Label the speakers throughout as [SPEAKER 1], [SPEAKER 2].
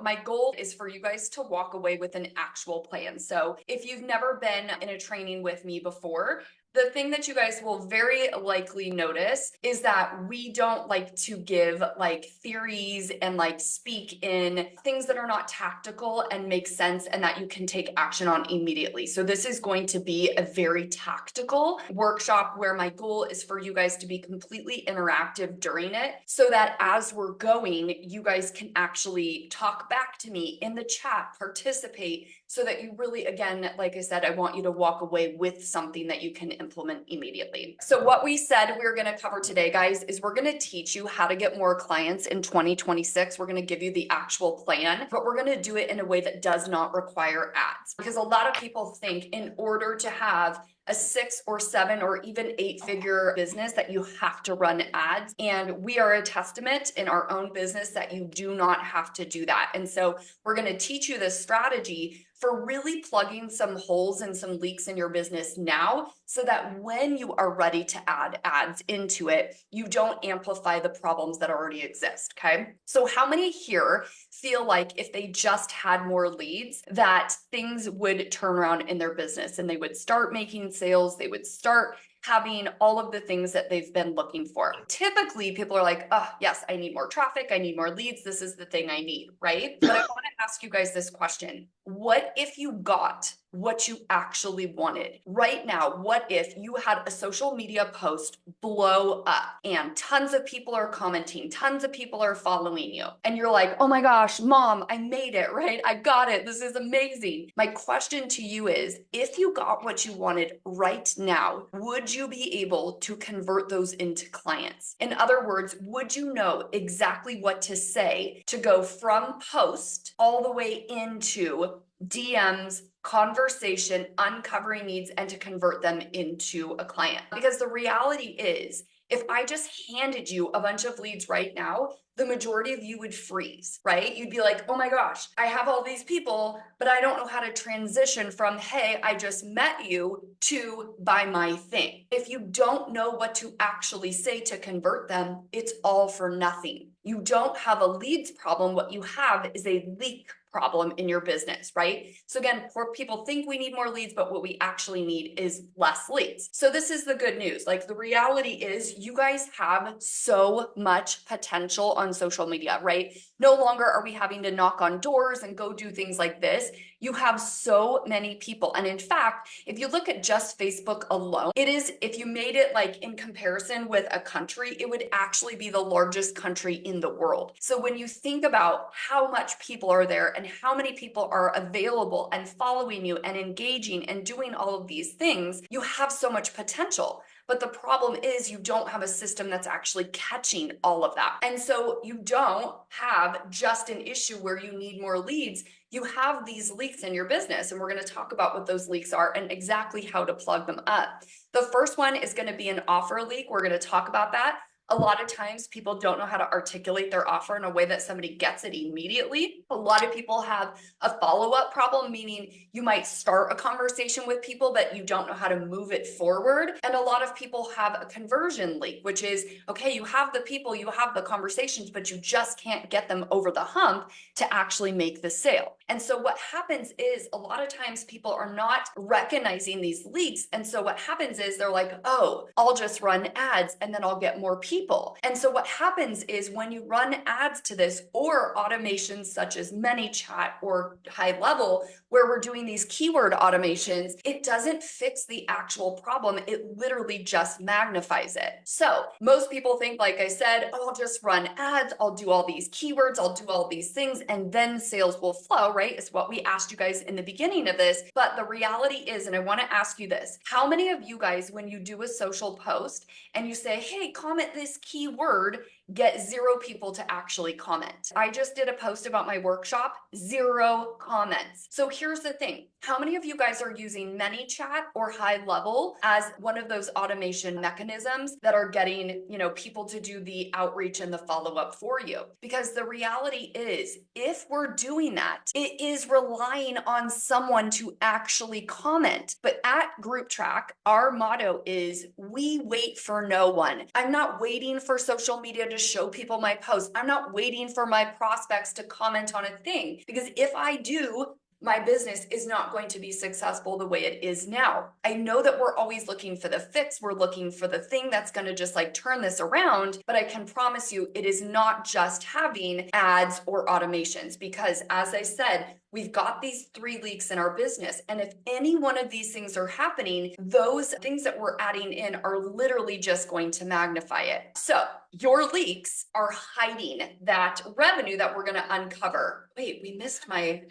[SPEAKER 1] My goal is for you guys to walk away with an actual plan. So if you've never been in a training with me before, the thing that you guys will very likely notice is that we don't like to give like theories and like speak in things that are not tactical and make sense and that you can take action on immediately. So this is going to be a very tactical workshop where my goal is for you guys to be completely interactive during it so that as we're going, you guys can actually talk back to me in the chat, participate, so that you really, again, like I said, I want you to walk away with something that you can implement immediately. So what we said we were going to cover today, guys, is we're going to teach you how to get more clients in 2026. We're going to give you the actual plan, but we're going to do it in a way that does not require ads. Because a lot of people think in order to have a 6 or 7 or even 8-figure business that you have to run ads. And we are a testament in our own business that you do not have to do that. And so we're going to teach you this strategy for really plugging some holes and some leaks in your business now, so that when you are ready to add ads into it, you don't amplify the problems that already exist, okay? So how many here feel like if they just had more leads, that things would turn around in their business and they would start making sales, they would start having all of the things that they've been looking for? Typically, people are like, oh, yes, I need more traffic, I need more leads, this is the thing I need, right? But I want to ask you guys this question. What if you got what you actually wanted? Right now, what if you had a social media post blow up and tons of people are commenting, tons of people are following you, and you're like, oh my gosh, mom, I made it, right? I got it. This is amazing. My question to you is, if you got what you wanted right now, would you be able to convert those into clients? In other words, would you know exactly what to say to go from post all the way into DMs, conversation, uncovering needs, and to convert them into a client? Because the reality is, if I just handed you a bunch of leads right now, the majority of you would freeze, right? You'd be like, oh my gosh, I have all these people, but I don't know how to transition from, hey, I just met you, to buy my thing. If you don't know what to actually say to convert them, it's all for nothing. You don't have a leads problem. What you have is a leak problem in your business, right? So again, people think we need more leads, but what we actually need is less leads. So this is the good news. Like, the reality is you guys have so much potential on social media, right? No longer are we having to knock on doors and go do things like this. You have so many people. And in fact, if you look at just Facebook alone, it is, if you made it like in comparison with a country, it would actually be the largest country in the world. So when you think about how much people are there and how many people are available and following you and engaging and doing all of these things, you have so much potential. But the problem is you don't have a system that's actually catching all of that. And so you don't have just an issue where you need more leads. You have these leaks in your business, and we're going to talk about what those leaks are and exactly how to plug them up. The first one is going to be an offer leak. We're going to talk about that. A lot of times people don't know how to articulate their offer in a way that somebody gets it immediately. A lot of people have a follow-up problem, meaning you might start a conversation with people, but you don't know how to move it forward. And a lot of people have a conversion leak, which is, okay, you have the people, you have the conversations, but you just can't get them over the hump to actually make the sale. And so what happens is a lot of times people are not recognizing these leaks. And so what happens is they're like, oh, I'll just run ads and then I'll get more people. And so what happens is when you run ads to this, or automations such as ManyChat or High Level, where we're doing these keyword automations, it doesn't fix the actual problem. It literally just magnifies it. So most people think, like I said, oh, I'll just run ads, I'll do all these keywords, I'll do all these things, and then sales will flow, right? It's what we asked you guys in the beginning of this. But the reality is, and I want to ask you this, how many of you guys, when you do a social post and you say, hey, comment this keyword, get 0 people to actually comment? I just did a post about my workshop, 0 comments. So here's the thing. How many of you guys are using ManyChat or High Level as one of those automation mechanisms that are getting, people to do the outreach and the follow-up for you? Because the reality is, if we're doing that, it is relying on someone to actually comment. But at GroupTrack, our motto is, we wait for no one. I'm not waiting waiting for social media to show people my posts. I'm not waiting for my prospects to comment on a thing, because if I do, my business is not going to be successful the way it is now. I know that we're always looking for the fix. We're looking for the thing that's going to just like turn this around. But I can promise you, it is not just having ads or automations, because as I said, we've got these 3 leaks in our business. And if any one of these things are happening, those things that we're adding in are literally just going to magnify it. So your leaks are hiding that revenue that we're going to uncover. Wait, we missed my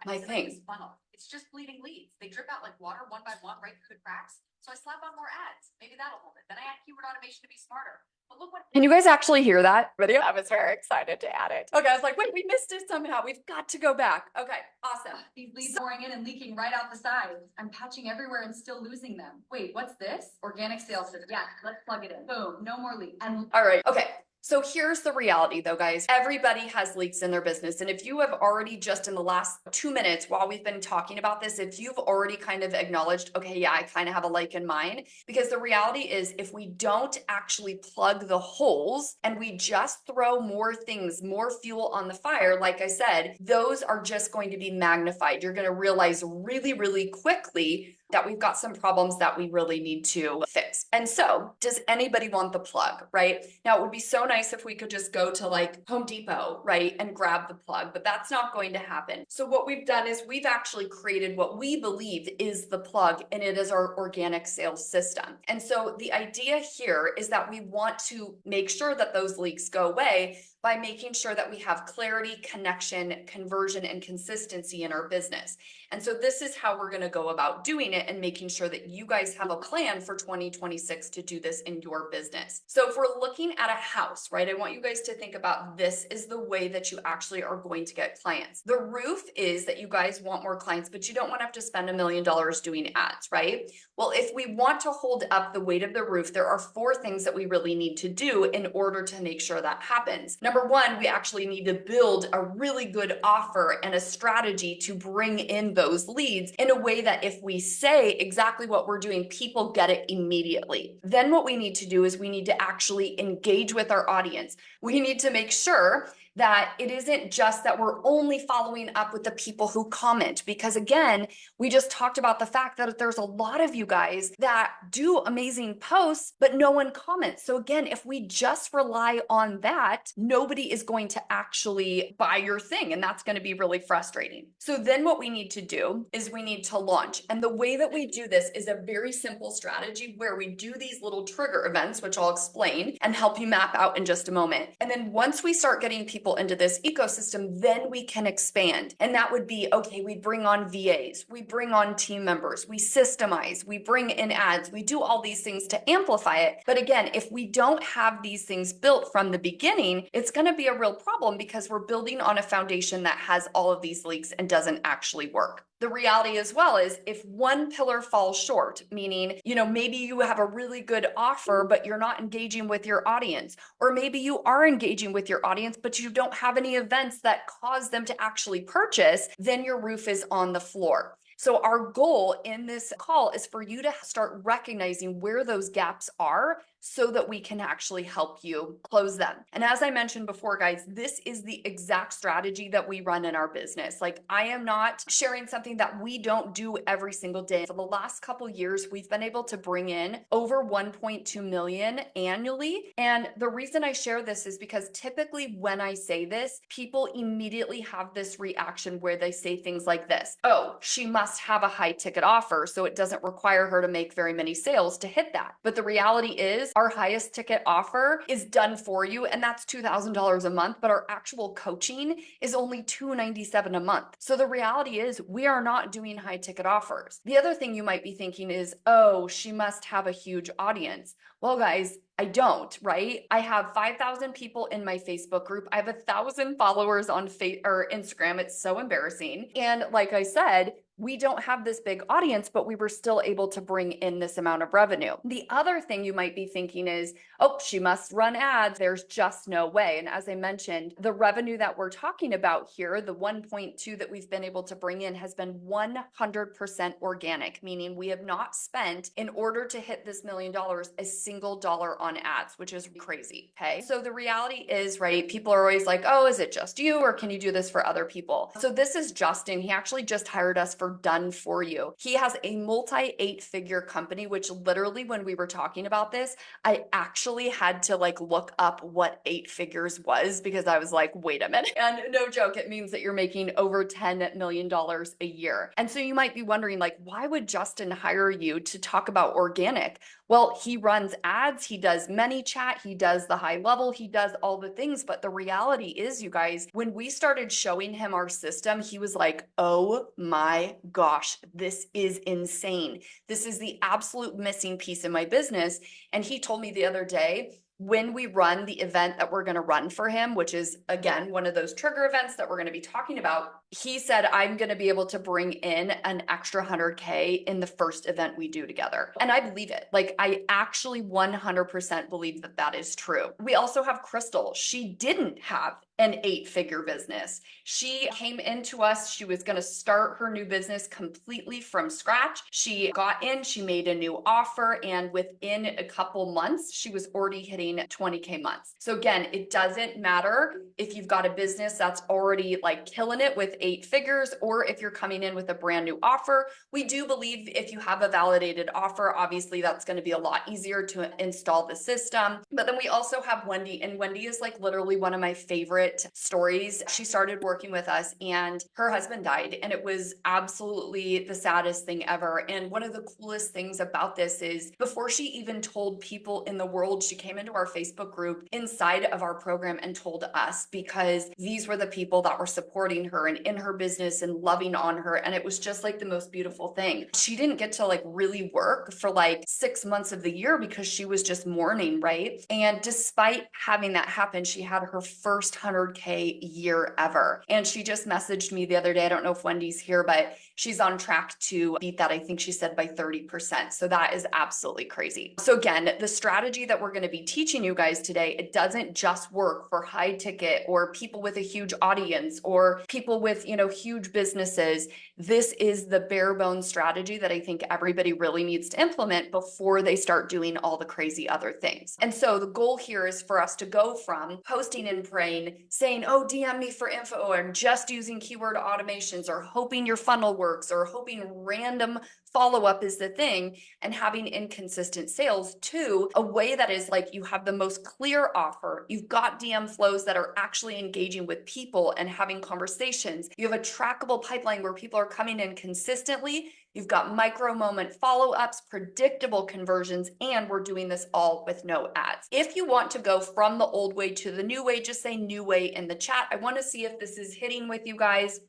[SPEAKER 1] thing.
[SPEAKER 2] Funnel. It's just bleeding leads. They drip out like water one by one right through the cracks. So I slap on more ads. Maybe that'll hold it. Then I add keyword automation to be smarter. But look what.
[SPEAKER 1] Can you guys actually hear that video? I was very excited to add it. Okay, I was like, wait, we missed it somehow. We've got to go back. Okay, awesome.
[SPEAKER 2] These leads pouring in and leaking right out the side. I'm patching everywhere and still losing them. Wait, what's this? Organic sales system. Yeah, let's plug it in. Boom, no more leaks. And
[SPEAKER 1] all right, okay. So here's the reality though, guys. Everybody has leaks in their business. And if you have already just in the last 2 minutes while we've been talking about this, if you've already kind of acknowledged, okay, yeah, I kind of have a like in mine, because the reality is if we don't actually plug the holes and we just throw more things, more fuel on the fire, like I said, those are just going to be magnified. You're going to realize really, really quickly that we've got some problems that we really need to fix. And so does anybody want the plug, right? Now, it would be so nice if we could just go to like Home Depot, right, and grab the plug, but that's not going to happen. So what we've done is we've actually created what we believe is the plug, and it is our organic sales system. And so the idea here is that we want to make sure that those leaks go away by making sure that we have clarity, connection, conversion, and consistency in our business. And so this is how we're going to go about doing it and making sure that you guys have a plan for 2026 to do this in your business. So if we're looking at a house, right, I want you guys to think about this is the way that you actually are going to get clients. The roof is that you guys want more clients, but you don't want to have to spend $1 million doing ads, right? Well, if we want to hold up the weight of the roof, there are 4 things that we really need to do in order to make sure that happens. Number 1, we actually need to build a really good offer and a strategy to bring in those leads in a way that if we say exactly what we're doing, people get it immediately. Then what we need to do is we need to actually engage with our audience. We need to make sure that it isn't just that we're only following up with the people who comment, because again, we just talked about the fact that there's a lot of you guys that do amazing posts, but no one comments. So again, if we just rely on that, nobody is going to actually buy your thing, and that's going to be really frustrating. So then what we need to do is we need to launch. And the way that we do this is a very simple strategy where we do these little trigger events, which I'll explain and help you map out in just a moment. And then once we start getting people into this ecosystem, then we can expand. And that would be, okay, we bring on VAs, we bring on team members, we systemize, we bring in ads, we do all these things to amplify it. But again, if we don't have these things built from the beginning, it's going to be a real problem because we're building on a foundation that has all of these leaks and doesn't actually work. The reality as well is if one pillar falls short, meaning, maybe you have a really good offer, but you're not engaging with your audience, or maybe you are engaging with your audience, but you don't have any events that cause them to actually purchase, then your roof is on the floor. So our goal in this call is for you to start recognizing where those gaps are so that we can actually help you close them. And as I mentioned before, guys, this is the exact strategy that we run in our business. Like, I am not sharing something that we don't do every single day. For the last couple years, we've been able to bring in over 1.2 million annually. And the reason I share this is because typically when I say this, people immediately have this reaction where they say things like this: oh, she must have a high ticket offer, so it doesn't require her to make very many sales to hit that. But the reality is our highest ticket offer is done for you, and that's $2,000 a month, but our actual coaching is only $297 a month. So the reality is we are not doing high ticket offers. The other thing you might be thinking is, oh, she must have a huge audience. Well, guys, I don't, right? I have 5,000 people in my Facebook group. I have 1,000 followers on Instagram. It's so embarrassing. And like I said, we don't have this big audience, but we were still able to bring in this amount of revenue. The other thing you might be thinking is, oh, she must run ads. There's just no way. And as I mentioned, the revenue that we're talking about here, the 1.2 that we've been able to bring in, has been 100% organic, meaning we have not spent, in order to hit this $1 million, a single dollar on ads, which is crazy. Okay. So the reality is, right, people are always like, oh, is it just you, or can you do this for other people? So this is Justin. He actually just hired us for Done For You. He has a multi 8-figure company, which literally, when we were talking about this, I actually had to like look up what 8 figures was, because I was like, wait a minute. And no joke, it means that you're making over $10 million a year. And so you might be wondering, like, why would Justin hire you to talk about organic? Well, he runs ads, he does ManyChat, he does the high level, he does all the things. But the reality is, you guys, when we started showing him our system, he was like, oh my gosh, this is insane. This is the absolute missing piece in my business. And he told me the other day, when we run the event that we're going to run for him, which is, again, one of those trigger events that we're going to be talking about, he said, I'm going to be able to bring in an extra 100K in the first event we do together. And I believe it. Like, I actually 100% believe that that is true. We also have Crystal. She didn't have an 8-figure business. She came into us. She was going to start her new business completely from scratch. She got in, she made a new offer, and within a couple months, she was already hitting 20K months. So again, it doesn't matter if you've got a business that's already like killing it with 8 figures, or if you're coming in with a brand new offer. We do believe if you have a validated offer, obviously that's going to be a lot easier to install the system. But then we also have Wendy, and Wendy is like literally one of my favorite stories. She started working with us and her husband died, and it was absolutely the saddest thing ever. And one of the coolest things about this is, before she even told people in the world, she came into our Facebook group inside of our program and told us, because these were the people that were supporting her and in her business and loving on her. And it was just like the most beautiful thing. She didn't get to like really work for like 6 months of the year because she was just mourning, right? And despite having that happen, she had her first 100K year ever. And she just messaged me the other day. I don't know if Wendy's here, but she's on track to beat that. I think she said by 30%. So that is absolutely crazy. So again, the strategy that we're going to be teaching you guys today, it doesn't just work for high ticket or people with a huge audience or people with, huge businesses. This is the bare bones strategy that I think everybody really needs to implement before they start doing all the crazy other things. And so the goal here is for us to go from posting and praying, saying, oh, DM me for info, or just using keyword automations, or hoping your funnel works, or hoping random follow-up is the thing, and having inconsistent sales, to a way that is like, you have the most clear offer, you've got DM flows that are actually engaging with people and having conversations, you have a trackable pipeline where people are coming in consistently, you've got micro moment follow-ups, predictable conversions, and we're doing this all with no ads. If you want to go from the old way to the new way, just say new way in the chat. I want to see if this is hitting with you guys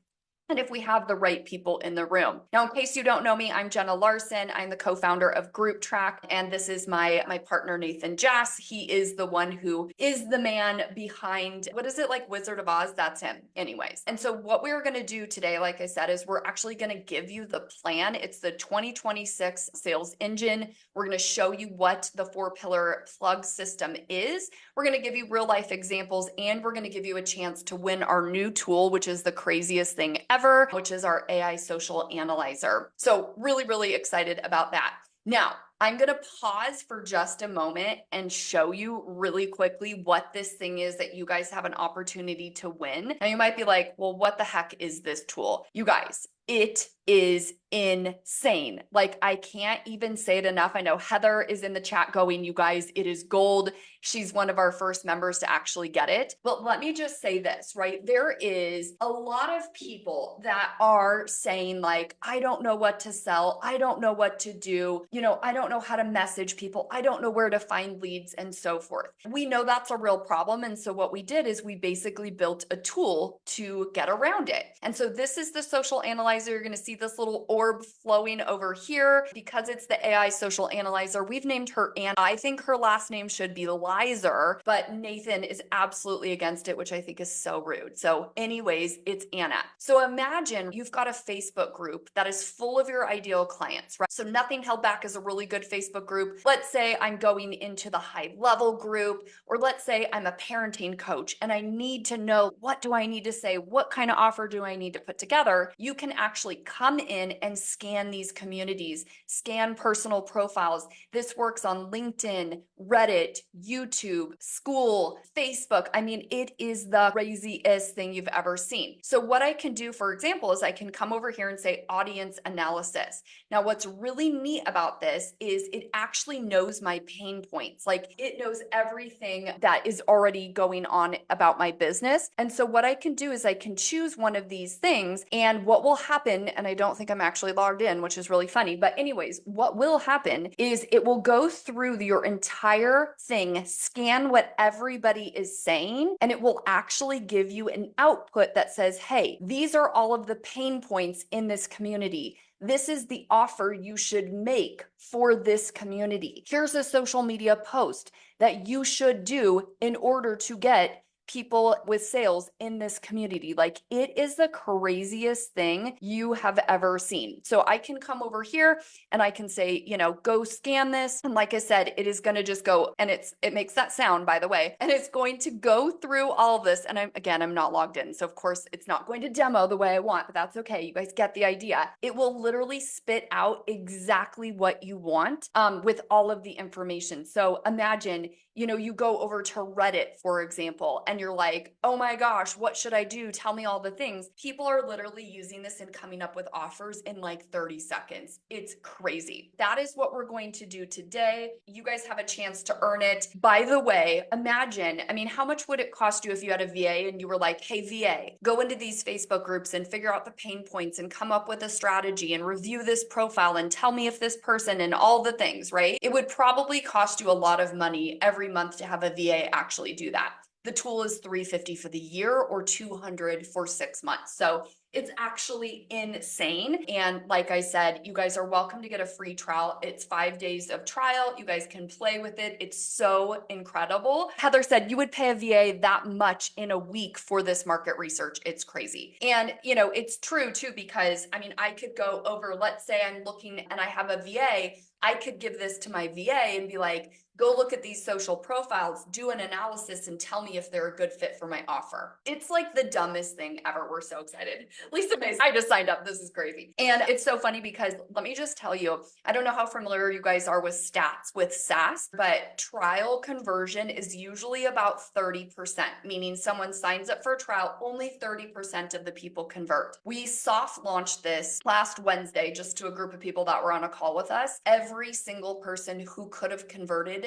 [SPEAKER 1] and if we have the right people in the room. Now, in case you don't know me, I'm Jenna Larson. I'm the co-founder of GroupTrack, and this is my partner, Nathan Jass. He is the one who is the man behind, what is it, like Wizard of Oz? That's him. Anyways. And so what we're going to do today, like I said, is we're actually going to give you the plan. It's the 2026 sales engine. We're going to show you what the 4-pillar plug system is. We're going to give you real life examples, and we're going to give you a chance to win our new tool, which is the craziest thing ever, which is our AI social analyzer. So really, really excited about that. Now, I'm going to pause for just a moment and show you really quickly what this thing is that you guys have an opportunity to win. Now, you might be like, well, what the heck is this tool? You guys, it is insane. Like, I can't even say it enough. I know Heather is in the chat going, you guys, it is gold. She's one of our first members to actually get it. But let me just say this, right? There is a lot of people that are saying like, I don't know what to sell. I don't know what to do. I don't know how to message people. I don't know where to find leads and so forth. We know that's a real problem. And so what we did is we basically built a tool to get around it. And so this is the social analyzer analyzer. You're going to see this little orb flowing over here because it's the AI social analyzer. We've named her Anna. I think her last name should be Lizer, but Nathan is absolutely against it, which I think is so rude. So anyways, it's Anna. So imagine you've got a Facebook group that is full of your ideal clients, right? So Nothing Held Back is a really good Facebook group. Let's say I'm going into the high level group, or let's say I'm a parenting coach and I need to know, what do I need to say? What kind of offer do I need to put together? You can actually come in and scan these communities, scan personal profiles. This works on LinkedIn, Reddit, YouTube, school, Facebook. I mean, it is the craziest thing you've ever seen. So what I can do, for example, is I can come over here and say audience analysis. Now, what's really neat about this is it actually knows my pain points. Like, it knows everything that is already going on about my business. And so what I can do is I can choose one of these things, and what will happen, and I don't think I'm actually logged in, which is really funny, but anyways, what will happen is it will go through your entire thing, scan what everybody is saying, and it will actually give you an output that says, hey, these are all of the pain points in this community. This is the offer you should make for this community. Here's a social media post that you should do in order to get people with sales in this community. Like, it is the craziest thing you have ever seen. So I can come over here and I can say, go scan this. And like I said, it is going to just go, and it makes that sound, by the way, and it's going to go through all of this. And I'm not logged in. So of course it's not going to demo the way I want, but that's okay. You guys get the idea. It will literally spit out exactly what you want with all of the information. So imagine, you go over to Reddit, for example, and you're like, oh my gosh, what should I do? Tell me all the things. People are literally using this and coming up with offers in like 30 seconds. It's crazy. That is what we're going to do today. You guys have a chance to earn it. By the way, imagine, how much would it cost you if you had a VA and you were like, hey, VA, go into these Facebook groups and figure out the pain points and come up with a strategy and review this profile and tell me if this person and all the things, right? It would probably cost you a lot of money every month to have a VA actually do that. The tool is $350 for the year or $200 for 6 months. So it's actually insane. And like I said, you guys are welcome to get a free trial. It's 5 days of trial. You guys can play with it. It's so incredible. Heather said you would pay a VA that much in a week for this market research. It's crazy. And it's true too, because I could go over, let's say I'm looking and I have a VA. I could give this to my VA and be like, go look at these social profiles, do an analysis, and tell me if they're a good fit for my offer. It's like the dumbest thing ever. We're so excited. Lisa Mays, I just signed up. This is crazy. And it's so funny because let me just tell you, I don't know how familiar you guys are with stats with SaaS, but trial conversion is usually about 30%, meaning someone signs up for a trial, only 30% of the people convert. We soft launched this last Wednesday just to a group of people that were on a call with us. Every single person who could have converted.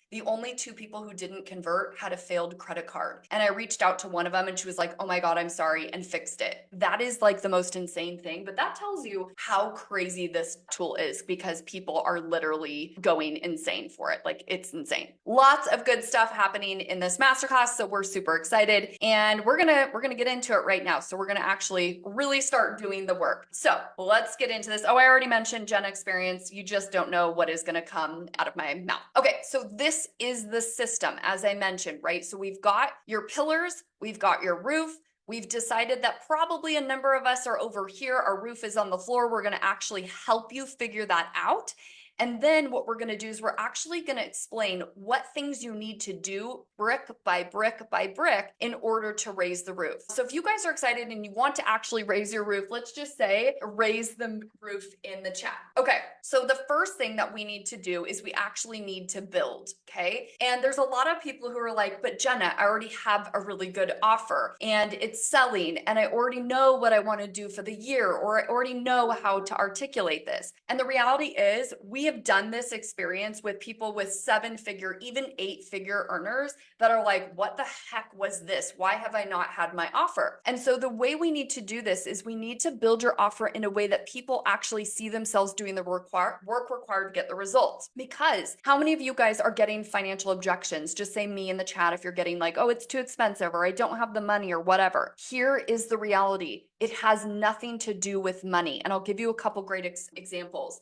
[SPEAKER 1] The only 2 people who didn't convert had a failed credit card. And I reached out to one of them and she was like, oh my God, I'm sorry, and fixed it. That is like the most insane thing, but that tells you how crazy this tool is because people are literally going insane for it. Like, it's insane. Lots of good stuff happening in this masterclass. So we're super excited and we're gonna get into it right now. So we're gonna actually really start doing the work. So let's get into this. Oh, I already mentioned Jenna experience. You just don't know what is gonna come out of my mouth. Okay, so this is the system, as I mentioned, right? So we've got your pillars, we've got your roof. We've decided that probably a number of us are over here. Our roof is on the floor. We're going to actually help you figure that out. And then what we're going to do is we're actually going to explain what things you need to do brick by brick by brick in order to raise the roof. So if you guys are excited and you want to actually raise your roof, let's just say raise the roof in the chat. Okay, so the first thing that we need to do is we actually need to build, okay? And there's a lot of people who are like, but Jenna, I already have a really good offer and it's selling and I already know what I want to do for the year, or I already know how to articulate this. And the reality is we have done this experience with people with 7-figure, even 8-figure earners that are like, what the heck was this? Why have I not had my offer? And so the way we need to do this is we need to build your offer in a way that people actually see themselves doing the work required to get the results. Because how many of you guys are getting financial objections? Just say me in the chat if you're getting like, oh, it's too expensive, or I don't have the money, or whatever. Here is the reality. It has nothing to do with money. And I'll give you a couple great examples.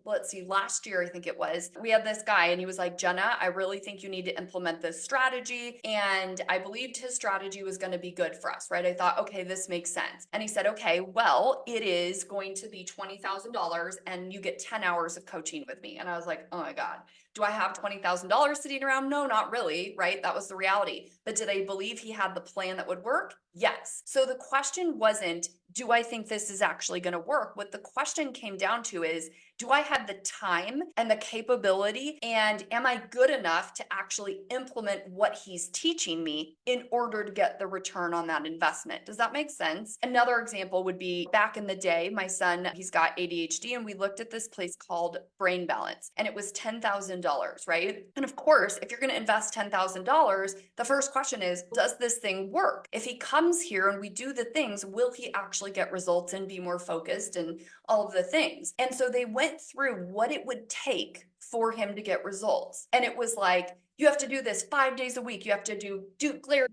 [SPEAKER 1] Let's see, last year, I think it was, we had this guy and he was like, Jenna, I really think you need to implement this strategy. And I believed his strategy was going to be good for us, right? I thought, okay, this makes sense. And he said, okay, well, it is going to be $20,000 and you get 10 hours of coaching with me. And I was like, oh my God. Do I have $20,000 sitting around? No, not really, right? That was the reality. But did I believe he had the plan that would work? Yes. So the question wasn't, do I think this is actually going to work? What the question came down to is, do I have the time and the capability, and am I good enough to actually implement what he's teaching me in order to get the return on that investment? Does that make sense? Another example would be back in the day, my son, he's got ADHD, and we looked at this place called Brain Balance, and it was $10,000, right? And of course, if you're going to invest $10,000, the first question is, does this thing work? If he comes here and we do the things, will he actually get results and be more focused and all of the things? And so they went through what it would take for him to get results. And it was like, you have to do this 5 days a week. You have to do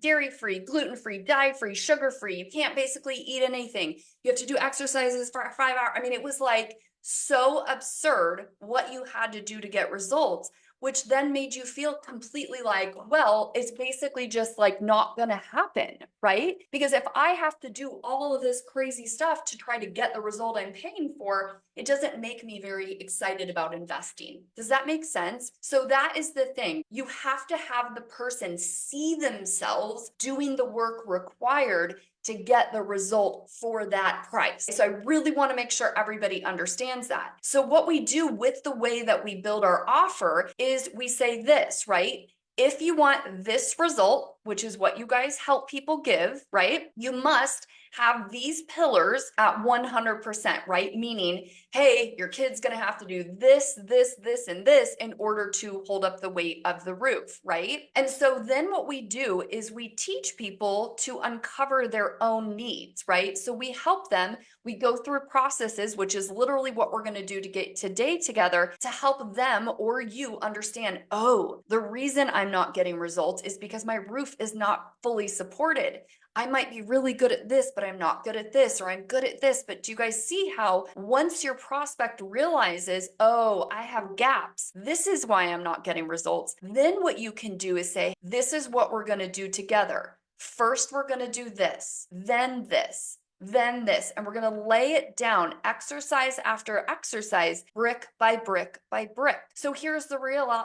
[SPEAKER 1] dairy-free, gluten-free, dye-free, sugar-free. You can't basically eat anything. You have to do exercises for 5 hours. I mean, it was like so absurd what you had to do to get results, which then made you feel completely like, well, it's basically just like not gonna happen, right? Because if I have to do all of this crazy stuff to try to get the result I'm paying for, it doesn't make me very excited about investing. Does that make sense? So that is the thing. You have to have the person see themselves doing the work required to get the result for that price. So I really want to make sure everybody understands that. So what we do with the way that we build our offer is we say this, right? If you want this result, which is what you guys help people give, right? You must have these pillars at 100%, right? Meaning, hey, your kid's gonna have to do this, this, this, and this in order to hold up the weight of the roof, right? And so then what we do is we teach people to uncover their own needs, right? So we help them, we go through processes, which is literally what we're gonna do to get today together to help them or you understand, oh, the reason I'm not getting results is because my roof is not fully supported. I might be really good at this, but I'm not good at this, or I'm good at this. But do you guys see how once your prospect realizes, oh, I have gaps, this is why I'm not getting results, then what you can do is say, this is what we're going to do together. First, we're going to do this, then this, then this, and we're going to lay it down exercise after exercise, brick by brick by brick. So here's the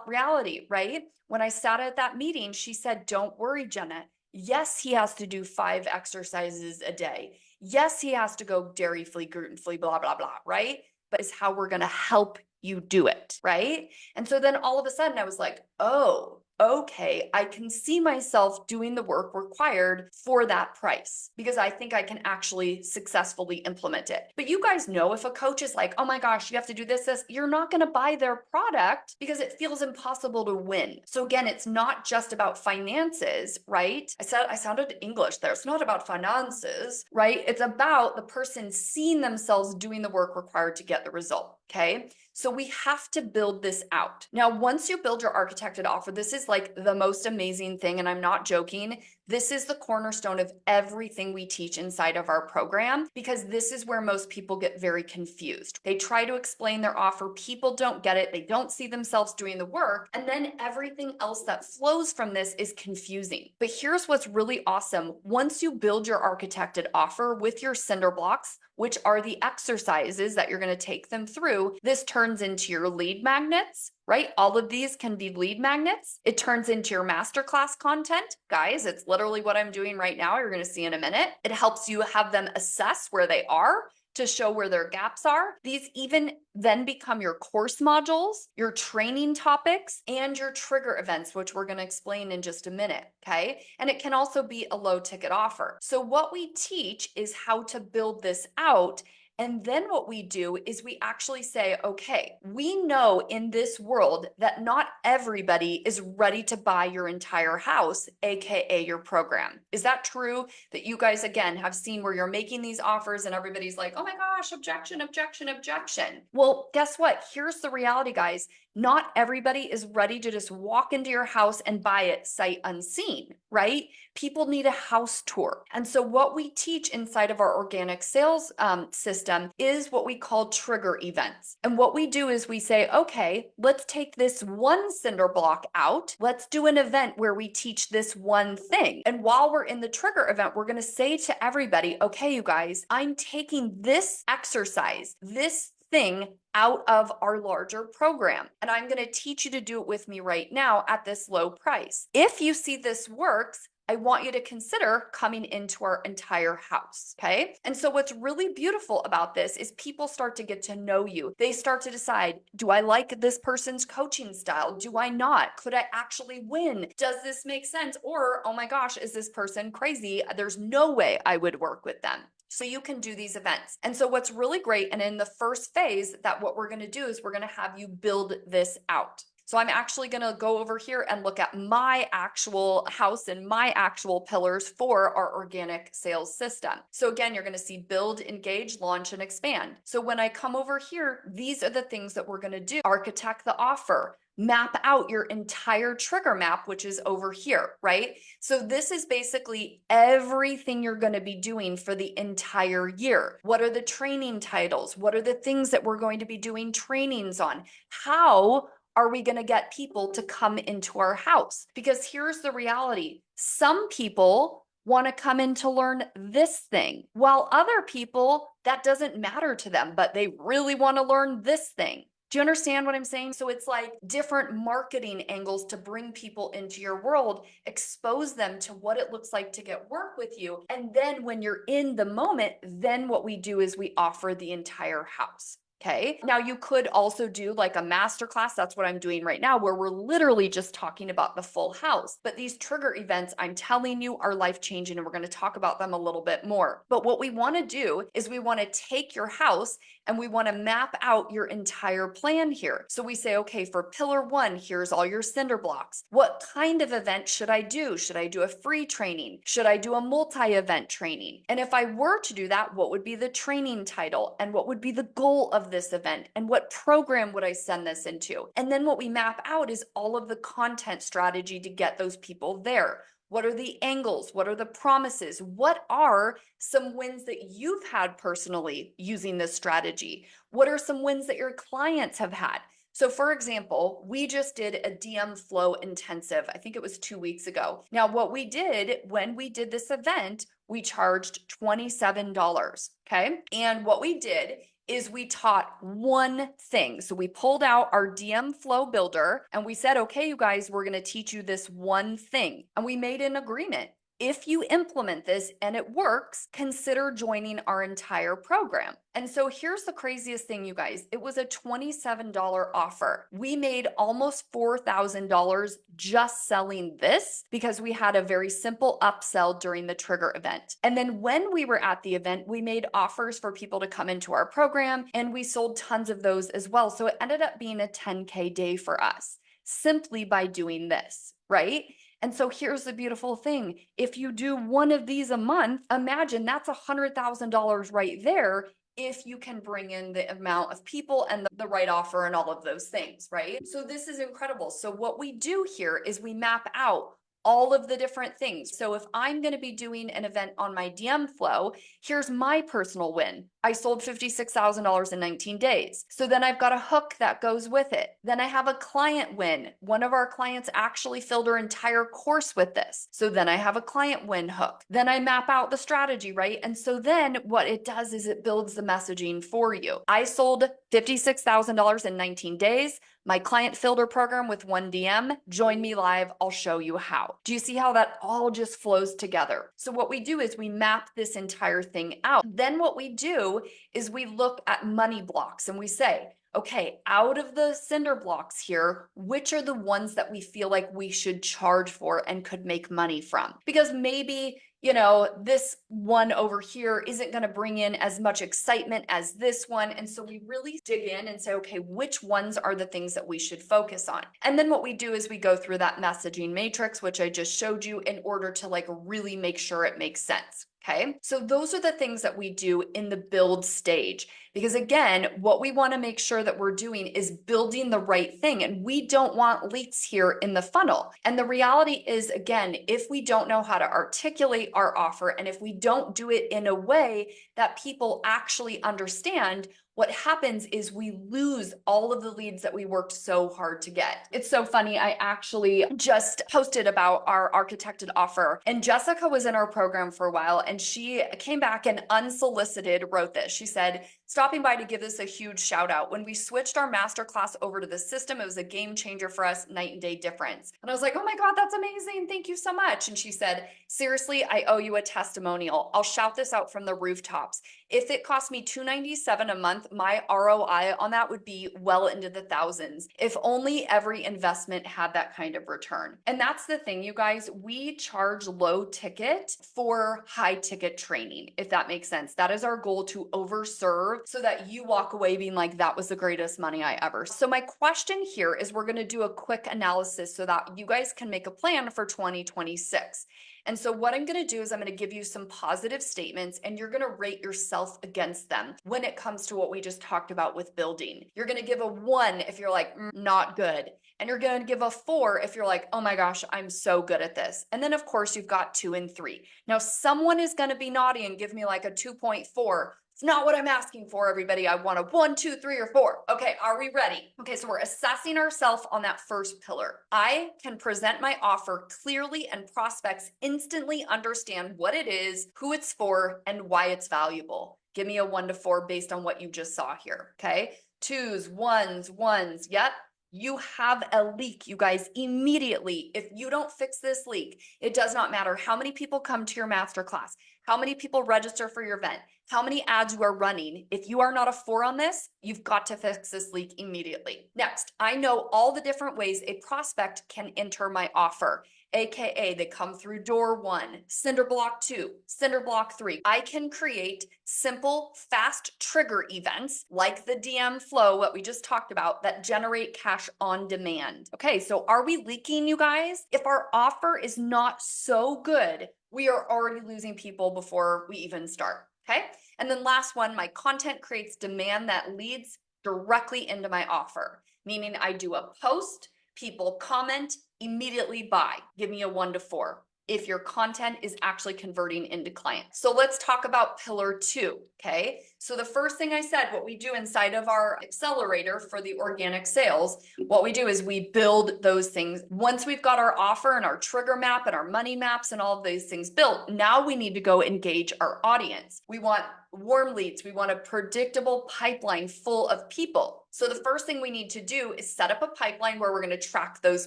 [SPEAKER 1] reality, right? When I sat at that meeting, she said, don't worry, Jenna. Yes, he has to do 5 exercises a day. Yes, he has to go dairy-free, gluten-free, blah, blah, blah, right? But it's how we're going to help you do it, right? And so then all of a sudden I was like, oh, okay, I can see myself doing the work required for that price because I think I can actually successfully implement it. But you guys know if a coach is like, oh my gosh, you have to do this, you're not going to buy their product because it feels impossible to win. So again, it's not just about finances, right? I sounded English there. It's not about finances, right? It's about the person seeing themselves doing the work required to get the result, okay? So we have to build this out. Now, once you build your architected offer, this is like the most amazing thing, and I'm not joking. This is the cornerstone of everything we teach inside of our program because this is where most people get very confused. They try to explain their offer, people don't get it, they don't see themselves doing the work, and then everything else that flows from this is confusing. But here's what's really awesome. Once you build your architected offer with your cinder blocks, which are the exercises that you're going to take them through, this turns into your lead magnets, right? All of these can be lead magnets. It turns into your masterclass content. Guys, it's literally what I'm doing right now. You're going to see in a minute. It helps you have them assess where they are to show where their gaps are. These even then become your course modules, your training topics, and your trigger events, which we're going to explain in just a minute, okay? And it can also be a low ticket offer. So what we teach is how to build this out And then what we do is we actually say, okay, we know in this world that not everybody is ready to buy your entire house, AKA your program. Is that true? That you guys, again, have seen where you're making these offers and everybody's like, oh my gosh, objection, objection, objection. Well, guess what? Here's the reality, guys. Not everybody is ready to just walk into your house and buy it sight unseen, right? People need a house tour. And so what we teach inside of our organic sales system is what we call trigger events. And what we do is we say, okay, let's take this one cinder block out. Let's do an event where we teach this one thing. And while we're in the trigger event, we're going to say to everybody, okay, you guys, I'm taking this exercise, this thing out of our larger program. And I'm going to teach you to do it with me right now at this low price. If you see this works, I want you to consider coming into our entire house. Okay. And so what's really beautiful about this is people start to get to know you. They start to decide, do I like this person's coaching style? Do I not? Could I actually win? Does this make sense? Or, oh my gosh, is this person crazy? There's no way I would work with them. So you can do these events. And so what's really great, and in the first phase, that what we're going to do is we're going to have you build this out. So I'm actually going to go over here and look at my actual house and my actual pillars for our organic sales system. So again, you're going to see build, engage, launch, and expand. So when I come over here, these are the things that we're going to do. Architect the offer. Map out your entire trigger map, which is over here, right? So this is basically everything you're going to be doing for the entire year. What are the training titles? What are the things that we're going to be doing trainings on? How are we going to get people to come into our house? Because here's the reality. Some people want to come in to learn this thing, while other people, that doesn't matter to them, but they really want to learn this thing. Do you understand what I'm saying? So it's like different marketing angles to bring people into your world, expose them to what it looks like to get work with you. And then when you're in the moment, then what we do is we offer the entire house. Okay. Now you could also do like a masterclass. That's what I'm doing right now, where we're literally just talking about the full house. But these trigger events, I'm telling you, are life changing, and we're going to talk about them a little bit more. But what we want to do is we want to take your house and we want to map out your entire plan here. So we say, okay, for pillar one, here's all your cinder blocks. What kind of event should I do? Should I do a free training? Should I do a multi-event training? And if I were to do that, what would be the training title? And what would be the goal of this event? And what program would I send this into? And then what we map out is all of the content strategy to get those people there. What are the angles? What are the promises? What are some wins that you've had personally using this strategy? What are some wins that your clients have had? So for example, we just did a DM flow intensive. I think it was 2 weeks ago. Now, what we did when we did this event, we charged $27. Okay. And what we did is we taught one thing. So we pulled out our DM flow builder and we said, okay, you guys, we're going to teach you this one thing. And we made an agreement. If you implement this and it works, consider joining our entire program. And so here's the craziest thing, you guys. It was a $27 offer. We made almost $4,000 just selling this because we had a very simple upsell during the trigger event. And then when we were at the event, we made offers for people to come into our program and we sold tons of those as well. So it ended up being a 10K day for us simply by doing this, right? And so here's the beautiful thing. If you do one of these a month, imagine that's $100,000 right there if you can bring in the amount of people and the right offer and all of those things, right? So this is incredible. So what we do here is we map out all of the different things. So if I'm going to be doing an event on my DM flow, here's my personal win. I sold $56,000 in 19 days. So then I've got a hook that goes with it. Then I have a client win. One of our clients actually filled her entire course with this. So then I have a client win hook. Then I map out the strategy, right? And so then what it does is it builds the messaging for you. I sold $56,000 in 19 days. My client filled her program with one DM. Join me live. I'll show you how. Do you see how that all just flows together? So what we do is we map this entire thing out. Then what we do is we look at money blocks and we say, okay, out of the cinder blocks here, which are the ones that we feel like we should charge for and could make money from? Because maybe you know, this one over here isn't going to bring in as much excitement as this one. And so we really dig in and say, okay, which ones are the things that we should focus on? And then what we do is we go through that messaging matrix, which I just showed you, in order to like really make sure it makes sense. Okay, so those are the things that we do in the build stage. Because again, what we want to make sure that we're doing is building the right thing. And we don't want leaks here in the funnel. And the reality is, again, if we don't know how to articulate our offer, and if we don't do it in a way that people actually understand, what happens is we lose all of the leads that we worked so hard to get. It's so funny. I actually just posted about our architected offer, and Jessica was in our program for a while, and she came back and unsolicited wrote this. She said, stopping by to give this a huge shout out. When we switched our masterclass over to the system, it was a game changer for us, night and day difference. And I was like, oh my God, that's amazing. Thank you so much. And she said, seriously, I owe you a testimonial. I'll shout this out from the rooftops. If it cost me $297 a month, my ROI on that would be well into the thousands. If only every investment had that kind of return. And that's the thing, you guys, we charge low ticket for high ticket training, if that makes sense. That is our goal, to overserve so that you walk away being like, that was the greatest money I ever. So my question here is, we're going to do a quick analysis so that you guys can make a plan for 2026. And so what I'm going to do is I'm going to give you some positive statements, and you're going to rate yourself against them when it comes to what we just talked about with building. You're going to give a 1 if you're like, not good. And you're going to give a 4 if you're like, oh my gosh, I'm so good at this. And then of course you've got 2 and 3. Now someone is going to be naughty and give me like a 2.4. It's not what I'm asking for, everybody. I want a 1, 2, 3, or 4. Okay, are we ready? Okay, so we're assessing ourselves on that first pillar. I can present my offer clearly, and prospects instantly understand what it is, who it's for, and why it's valuable. Give me a 1 to 4 based on what you just saw here, okay? 2s, 1s, yep. You have a leak, you guys, immediately. If you don't fix this leak, it does not matter how many people come to your masterclass, how many people register for your event, how many ads you are running. If you are not a 4 on this, you've got to fix this leak immediately. Next, I know all the different ways a prospect can enter my offer. AKA they come through door 1, cinder block 2, cinder block 3. I can create simple, fast trigger events like the DM flow, what we just talked about, that generate cash on demand. Okay, so are we leaking, you guys? If our offer is not so good, we are already losing people before we even start. Okay. And then last one, my content creates demand that leads directly into my offer, meaning I do a post, people comment, immediately buy. Give me a 1 to 4 if your content is actually converting into clients. So let's talk about pillar 2, okay? So the first thing I said, what we do inside of our accelerator for the organic sales, what we do is we build those things. Once we've got our offer and our trigger map and our money maps and all of these things built, now we need to go engage our audience. We want warm leads. We want a predictable pipeline full of people. So the first thing we need to do is set up a pipeline where we're going to track those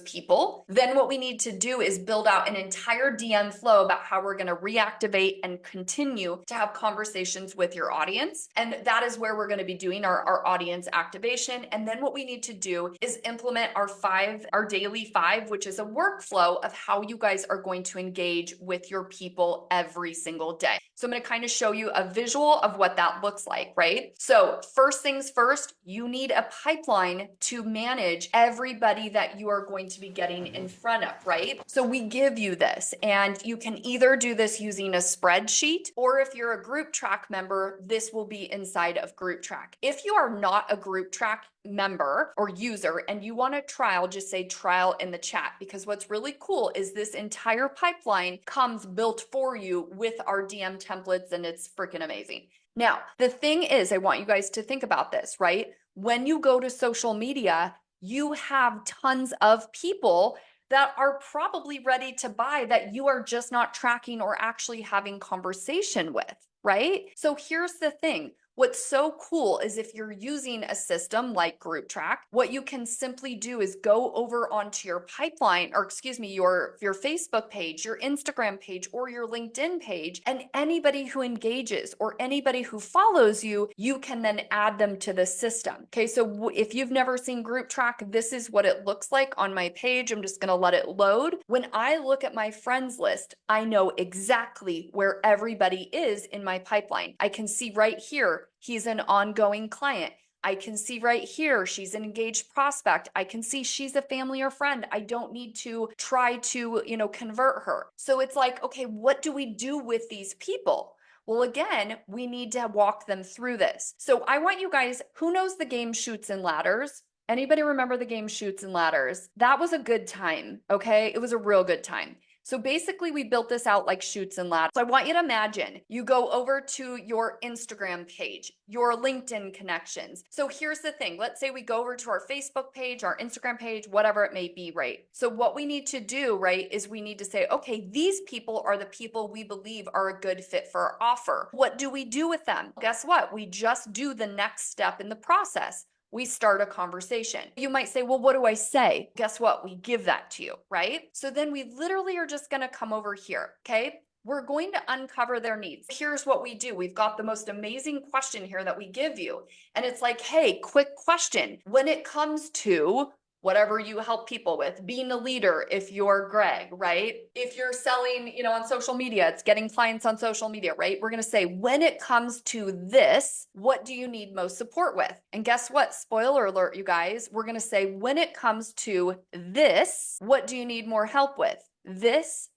[SPEAKER 1] people. Then what we need to do is build out an entire DM flow about how we're going to reactivate and continue to have conversations with your audience. And that is where we're going to be doing our audience activation. And then what we need to do is implement our daily 5, which is a workflow of how you guys are going to engage with your people every single day. So I'm going to kind of show you a visual of what that looks like, right? So first things first, you need a pipeline to manage everybody that you are going to be getting in front of, right? So we give you this, and you can either do this using a spreadsheet, or if you're a GroupTrack member, this will be inside of GroupTrack. If you are not a GroupTrack member or user and you want to trial, just say trial in the chat, because what's really cool is this entire pipeline comes built for you with our DM templates, and it's freaking amazing. Now, the thing is, I want you guys to think about this, right? When you go to social media, you have tons of people that are probably ready to buy that you are just not tracking or actually having conversation with, right? So here's the thing. What's so cool is if you're using a system like GroupTrack, what you can simply do is go over onto your pipeline, or excuse me, your Facebook page, your Instagram page, or your LinkedIn page, and anybody who engages or anybody who follows you, you can then add them to the system. Okay, so if you've never seen GroupTrack, this is what it looks like on my page. I'm just gonna let it load. When I look at my friends list, I know exactly where everybody is in my pipeline. I can see right here, he's an ongoing client. I can see right here, she's an engaged prospect. I can see she's a family or friend. I don't need to try to, convert her. So it's like, okay, what do we do with these people? Well, again, we need to walk them through this. So I want you guys, who knows the game Chutes and Ladders? Anybody remember the game Chutes and Ladders? That was a good time, okay? It was a real good time. So basically we built this out like Chutes and Ladders. So I want you to imagine you go over to your Instagram page, your LinkedIn connections. So here's the thing. Let's say we go over to our Facebook page, our Instagram page, whatever it may be, right? So what we need to do, right, is we need to say, okay, these people are the people we believe are a good fit for our offer. What do we do with them? Guess what? We just do the next step in the process. We start a conversation. You might say, well, what do I say? Guess what? We give that to you, right? So then we literally are just going to come over here, okay? We're going to uncover their needs. Here's what we do. We've got the most amazing question here that we give you. And it's like, hey, quick question. When it comes to whatever you help people with, being a leader, if you're Greg, right? If you're selling, on social media, it's getting clients on social media, right? We're going to say, when it comes to this, what do you need most support with? And guess what? Spoiler alert, you guys, we're going to say, when it comes to this, what do you need more help with? This,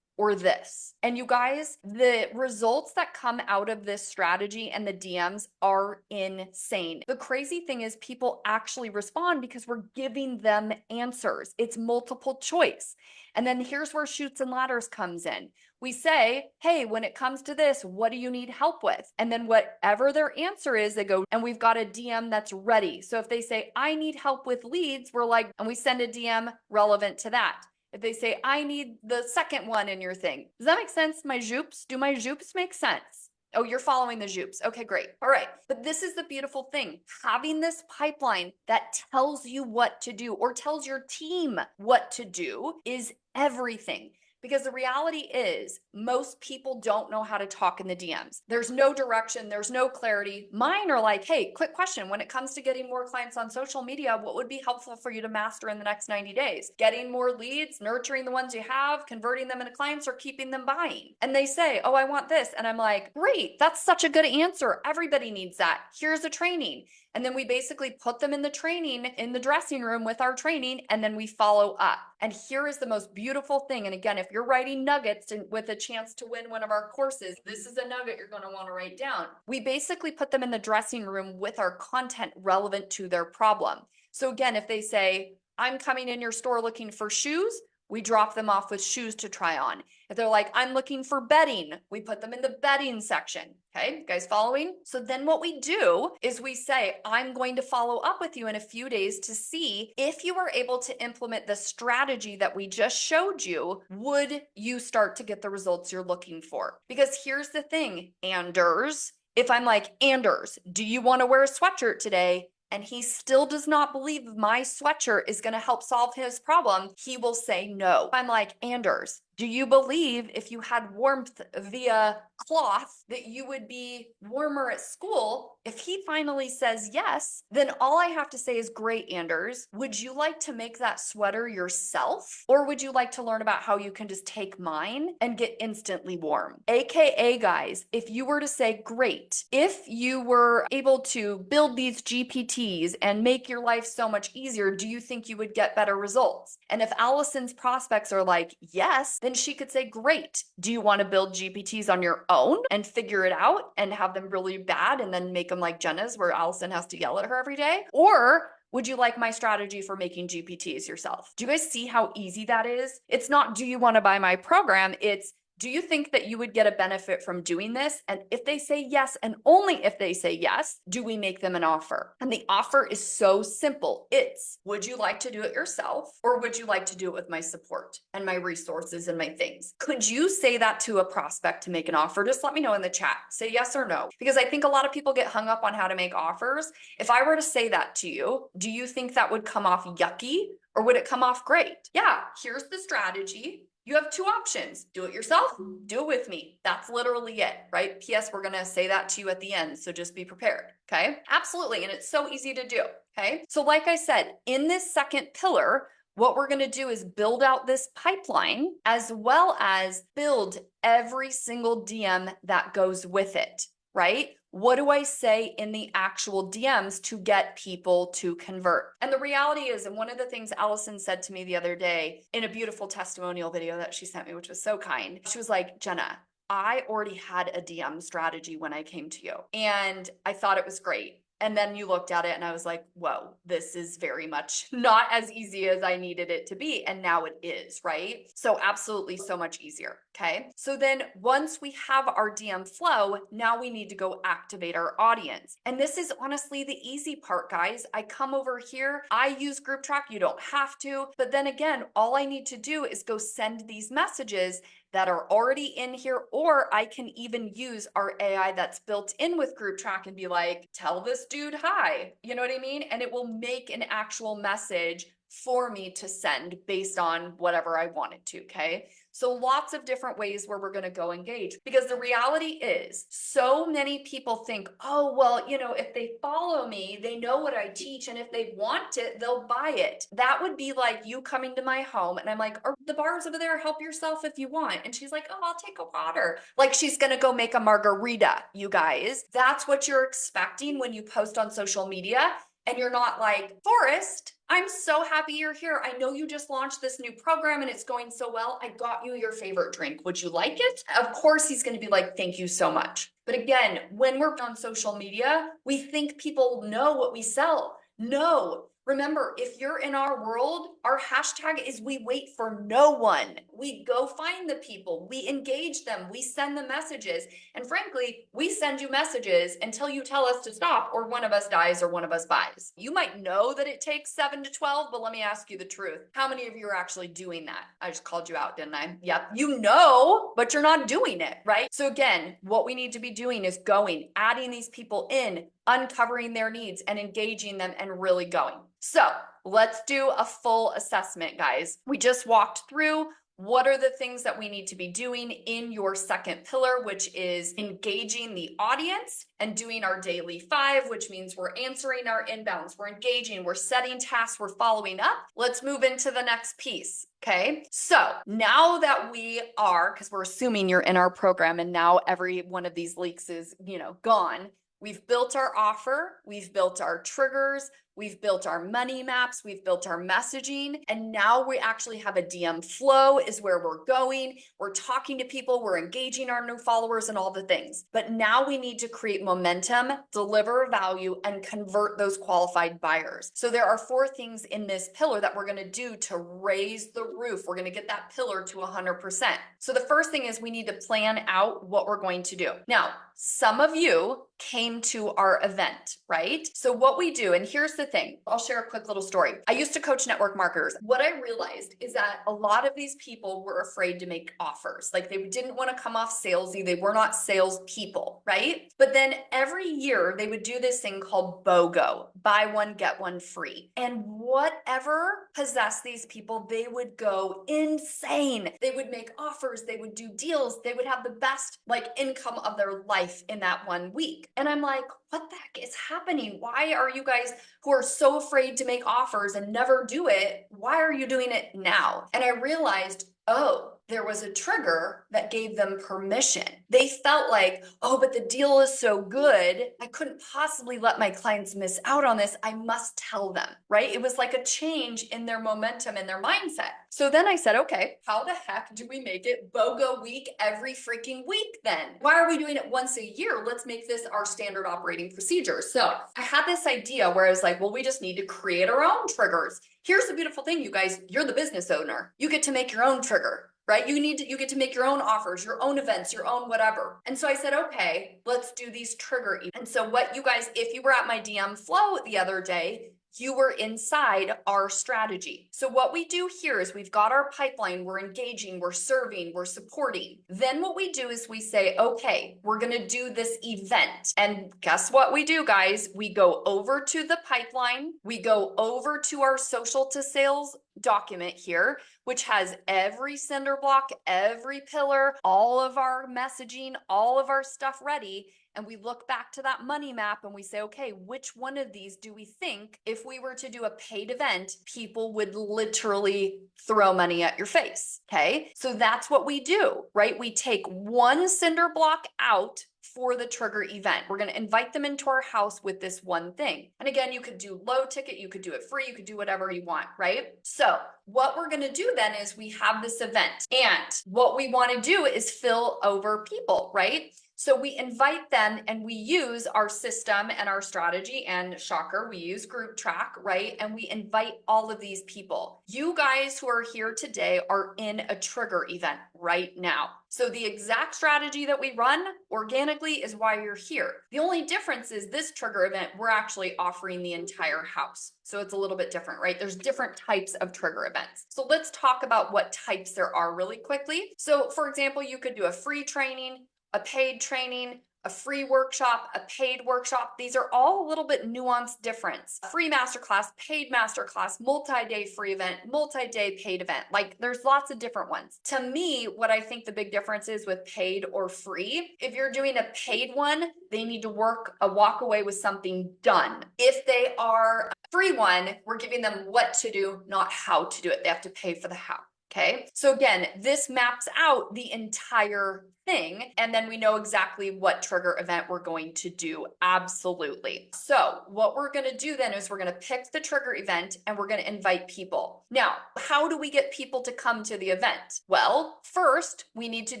[SPEAKER 1] or this. And you guys, the results that come out of this strategy and the DMs are insane. The crazy thing is people actually respond because we're giving them answers. It's multiple choice. And then here's where Chutes and Ladders comes in. We say, hey, when it comes to this, what do you need help with? And then whatever their answer is, they go, and we've got a DM that's ready. So if they say, I need help with leads, we're like, and we send a DM relevant to that. If they say, I need the second one in your thing. Does that make sense? My jupes? Do my jupes make sense? Oh, you're following the jupes. Okay, great. All right. But this is the beautiful thing. Having this pipeline that tells you what to do or tells your team what to do is everything. Because the reality is most people don't know how to talk in the DMs. There's no direction. There's no clarity. Mine are like, hey, quick question. When it comes to getting more clients on social media, what would be helpful for you to master in the next 90 days? Getting more leads, nurturing the ones you have, converting them into clients, or keeping them buying? And they say, oh, I want this. And I'm like, great. That's such a good answer. Everybody needs that. Here's a training. And then we basically put them in the training, in the dressing room with our training, and then we follow up. And here is the most beautiful thing. And again, if you're writing nuggets with a chance to win one of our courses, this is a nugget you're going to want to write down. We basically put them in the dressing room with our content relevant to their problem. So again, if they say, I'm coming in your store looking for shoes, we drop them off with shoes to try on. If they're like, I'm looking for bedding, we put them in the bedding section. Okay, you guys following? So then what we do is we say, I'm going to follow up with you in a few days to see if you were able to implement the strategy that we just showed you, would you start to get the results you're looking for? Because here's the thing, Anders, if I'm like, Anders, do you want to wear a sweatshirt today? And he still does not believe my sweatshirt is going to help solve his problem, he will say no. I'm like, Anders, do you believe if you had warmth via cloth that you would be warmer at school? If he finally says yes, then all I have to say is, great, Anders. Would you like to make that sweater yourself? Or would you like to learn about how you can just take mine and get instantly warm? AKA, guys, if you were to say, great, if you were able to build these GPTs and make your life so much easier, do you think you would get better results? And if Allison's prospects are like, yes, then she could say, great. Do you want to build GPTs on your own and figure it out and have them really bad and then make them like Jenna's where Allison has to yell at her every day? Or would you like my strategy for making GPTs yourself? Do you guys see how easy that is? It's not, do you want to buy my program? It's, Do you think that you would get a benefit from doing this? And if they say yes, and only if they say yes, do we make them an offer? And the offer is so simple. It's, would you like to do it yourself? Or would you like to do it with my support and my resources and my things? Could you say that to a prospect to make an offer? Just let me know in the chat. Say yes or no. Because I think a lot of people get hung up on how to make offers. If I were to say that to you, do you think that would come off yucky? Or would it come off great? Yeah, here's the strategy. You have two options. Do it yourself, do it with me. That's literally it, right? P.S. We're going to say that to you at the end, so just be prepared, okay? Absolutely, and it's so easy to do, okay? So like I said, in this second pillar, what we're going to do is build out this pipeline as well as build every single DM that goes with it, right? What do I say in the actual DMs to get people to convert? And the reality is, and one of the things Allison said to me the other day in a beautiful testimonial video that she sent me, which was so kind, she was like, Jenna, I already had a DM strategy when I came to you, and I thought it was great. And then you looked at it and I was like, whoa, this is very much not as easy as I needed it to be. And now it is, right? So absolutely so much easier. Okay. So then once we have our DM flow, now we need to go activate our audience. And this is honestly the easy part, guys. I come over here, I use GroupTrack. You don't have to. But then again, all I need to do is go send these messages that are already in here, or I can even use our AI that's built in with GroupTrack and be like, tell this dude hi, you know what I mean? And it will make an actual message for me to send based on whatever I want it to, okay? So lots of different ways where we're going to go engage, because the reality is so many people think, oh, well, you know, if they follow me, they know what I teach. And if they want it, they'll buy it. That would be like you coming to my home and I'm like, are the bars over there? Help yourself if you want. And she's like, oh, I'll take a water. Like she's going to go make a margarita, you guys. That's what you're expecting when you post on social media. And you're not like, Forrest, I'm so happy you're here. I know you just launched this new program and it's going so well. I got you your favorite drink. Would you like it? Of course, he's going to be like, thank you so much. But again, when we're on social media, we think people know what we sell. No. Remember, if you're in our world, our hashtag is we wait for no one. We go find the people, we engage them, we send the messages. And frankly, we send you messages until you tell us to stop or one of us dies or one of us buys. You might know that it takes 7 to 12, but let me ask you the truth. How many of you are actually doing that? I just called you out, didn't I? Yep. You know, but you're not doing it, right? So again, what we need to be doing is going, adding these people in, uncovering their needs and engaging them and really going. So let's do a full assessment, guys. We just walked through what are the things that we need to be doing in your second pillar, which is engaging the audience and doing our daily 5, which means we're answering our inbounds, we're engaging, we're setting tasks, we're following up. Let's move into the next piece. Okay, so now that we are, because we're assuming you're in our program and now every one of these leaks is, gone. We've built our offer, we've built our triggers, we've built our money maps, we've built our messaging, and now we actually have a DM flow is where we're going. We're talking to people, we're engaging our new followers and all the things. But now we need to create momentum, deliver value, and convert those qualified buyers. So there are 4 things in this pillar that we're gonna do to raise the roof. We're gonna get that pillar to 100%. So the first thing is we need to plan out what we're going to do. Now, some of you came to our event, right? So what we do, and here's the thing, I'll share a quick little story. I used to coach network marketers. What I realized is that a lot of these people were afraid to make offers. Like they didn't want to come off salesy. They were not sales people, right? But then every year they would do this thing called BOGO, buy one, get one free. And whatever possessed these people, they would go insane. They would make offers, they would do deals, they would have the best income of their life in that one week. And I'm like, what the heck is happening? Why are you guys who are so afraid to make offers and never do it? Why are you doing it now? And I realized, oh, there was a trigger that gave them permission. They felt like, oh, but the deal is so good. I couldn't possibly let my clients miss out on this. I must tell them, right? It was like a change in their momentum and their mindset. So then I said, okay, how the heck do we make it BOGO week every freaking week then? Why are we doing it once a year? Let's make this our standard operating procedure. So I had this idea where I was like, well, we just need to create our own triggers. Here's the beautiful thing, you guys, you're the business owner. You get to make your own trigger. right? You get to make your own offers, your own events, your own whatever. And so I said, okay, let's do these trigger events. And so what you guys, if you were at my DM flow the other day, you were inside our strategy. So what we do here is we've got our pipeline, we're engaging, we're serving, we're supporting. Then what we do is we say, okay, we're gonna do this event. And guess what we do, guys? We go over to the pipeline, we go over to our social to sales document here, which has every cinder block, every pillar, all of our messaging, all of our stuff ready. And we look back to that money map and we say, okay, which one of these do we think, if we were to do a paid event, people would literally throw money at your face? Okay. So that's what we do, right? We take one cinder block out for the trigger event. We're going to invite them into our house with this one thing. And again, you could do low ticket, you could do it free, you could do whatever you want, right? So what we're going to do then is we have this event, and what we want to do is fill over people, right? So we invite them and we use our system and our strategy, and shocker, we use GroupTrack, right? And we invite all of these people. You guys who are here today are in a trigger event right now. So the exact strategy that we run organically is why you're here. The only difference is this trigger event, we're actually offering the entire house. So it's a little bit different, right? There's different types of trigger events. So let's talk about what types there are really quickly. So for example, you could do a free training, a paid training, a free workshop, a paid workshop. These are all a little bit nuanced difference. Free masterclass, paid masterclass, multi-day free event, multi-day paid event. Like there's lots of different ones. To me, what I think the big difference is with paid or free, if you're doing a paid one, they need to walk away with something done. If they are a free one, we're giving them what to do, not how to do it. They have to pay for the how. Okay. So again, this maps out the entire thing, and then we know exactly what trigger event we're going to do. Absolutely. So what we're going to do then is we're going to pick the trigger event and we're going to invite people. Now, how do we get people to come to the event? Well, first we need to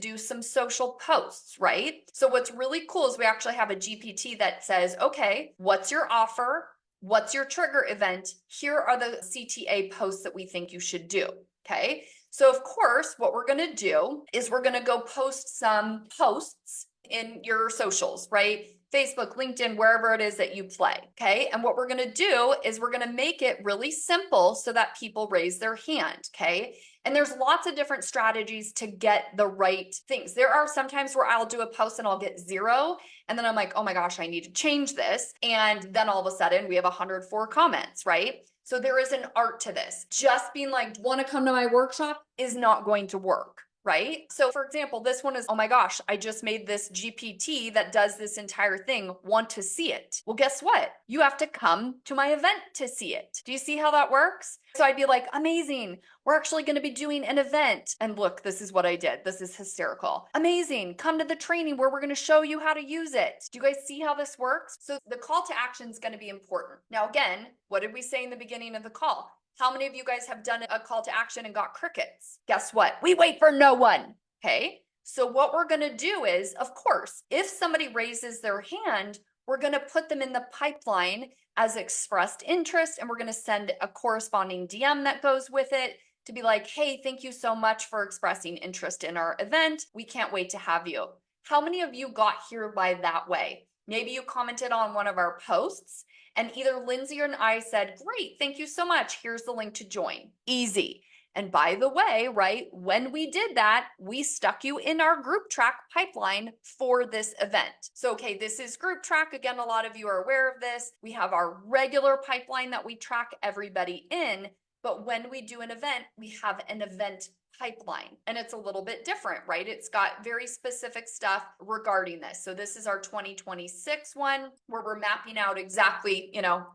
[SPEAKER 1] do some social posts, right? So what's really cool is we actually have a GPT that says, okay, what's your offer? What's your trigger event? Here are the CTA posts that we think you should do. Okay. So of course, what we're going to do is we're going to go post some posts in your socials, right? Facebook, LinkedIn, wherever it is that you play. Okay. And what we're going to do is we're going to make it really simple so that people raise their hand. Okay. And there's lots of different strategies to get the right things. There are sometimes where I'll do a post and I'll get 0. And then I'm like, oh my gosh, I need to change this. And then all of a sudden we have 104 comments, right? So there is an art to this. Just being like, want to come to my workshop is not going to work, right? So for example, this one is, oh my gosh, I just made this GPT that does this entire thing. Want to see it? Well, guess what? You have to come to my event to see it. Do you see how that works? So I'd be like, amazing. We're actually going to be doing an event. And look, this is what I did. This is hysterical. Amazing. Come to the training where we're going to show you how to use it. Do you guys see how this works? So the call to action is going to be important. Now, again, what did we say in the beginning of the call? How many of you guys have done a call to action and got crickets? Guess what? We wait for no one. Okay. So what we're going to do is, of course, if somebody raises their hand, we're going to put them in the pipeline as expressed interest, and we're going to send a corresponding DM that goes with it to be like, hey, thank you so much for expressing interest in our event. We can't wait to have you. How many of you got here by that way? Maybe you commented on one of our posts and either Lindsay or I said, great, thank you so much. Here's the link to join. Easy. And by the way, right, when we did that, we stuck you in our GroupTrack pipeline for this event. So, okay, this is GroupTrack. Again, a lot of you are aware of this. We have our regular pipeline that we track everybody in. But when we do an event, we have an event pipeline, and it's a little bit different, right? It's got very specific stuff regarding this. So this is our 2026 one where we're mapping out exactly,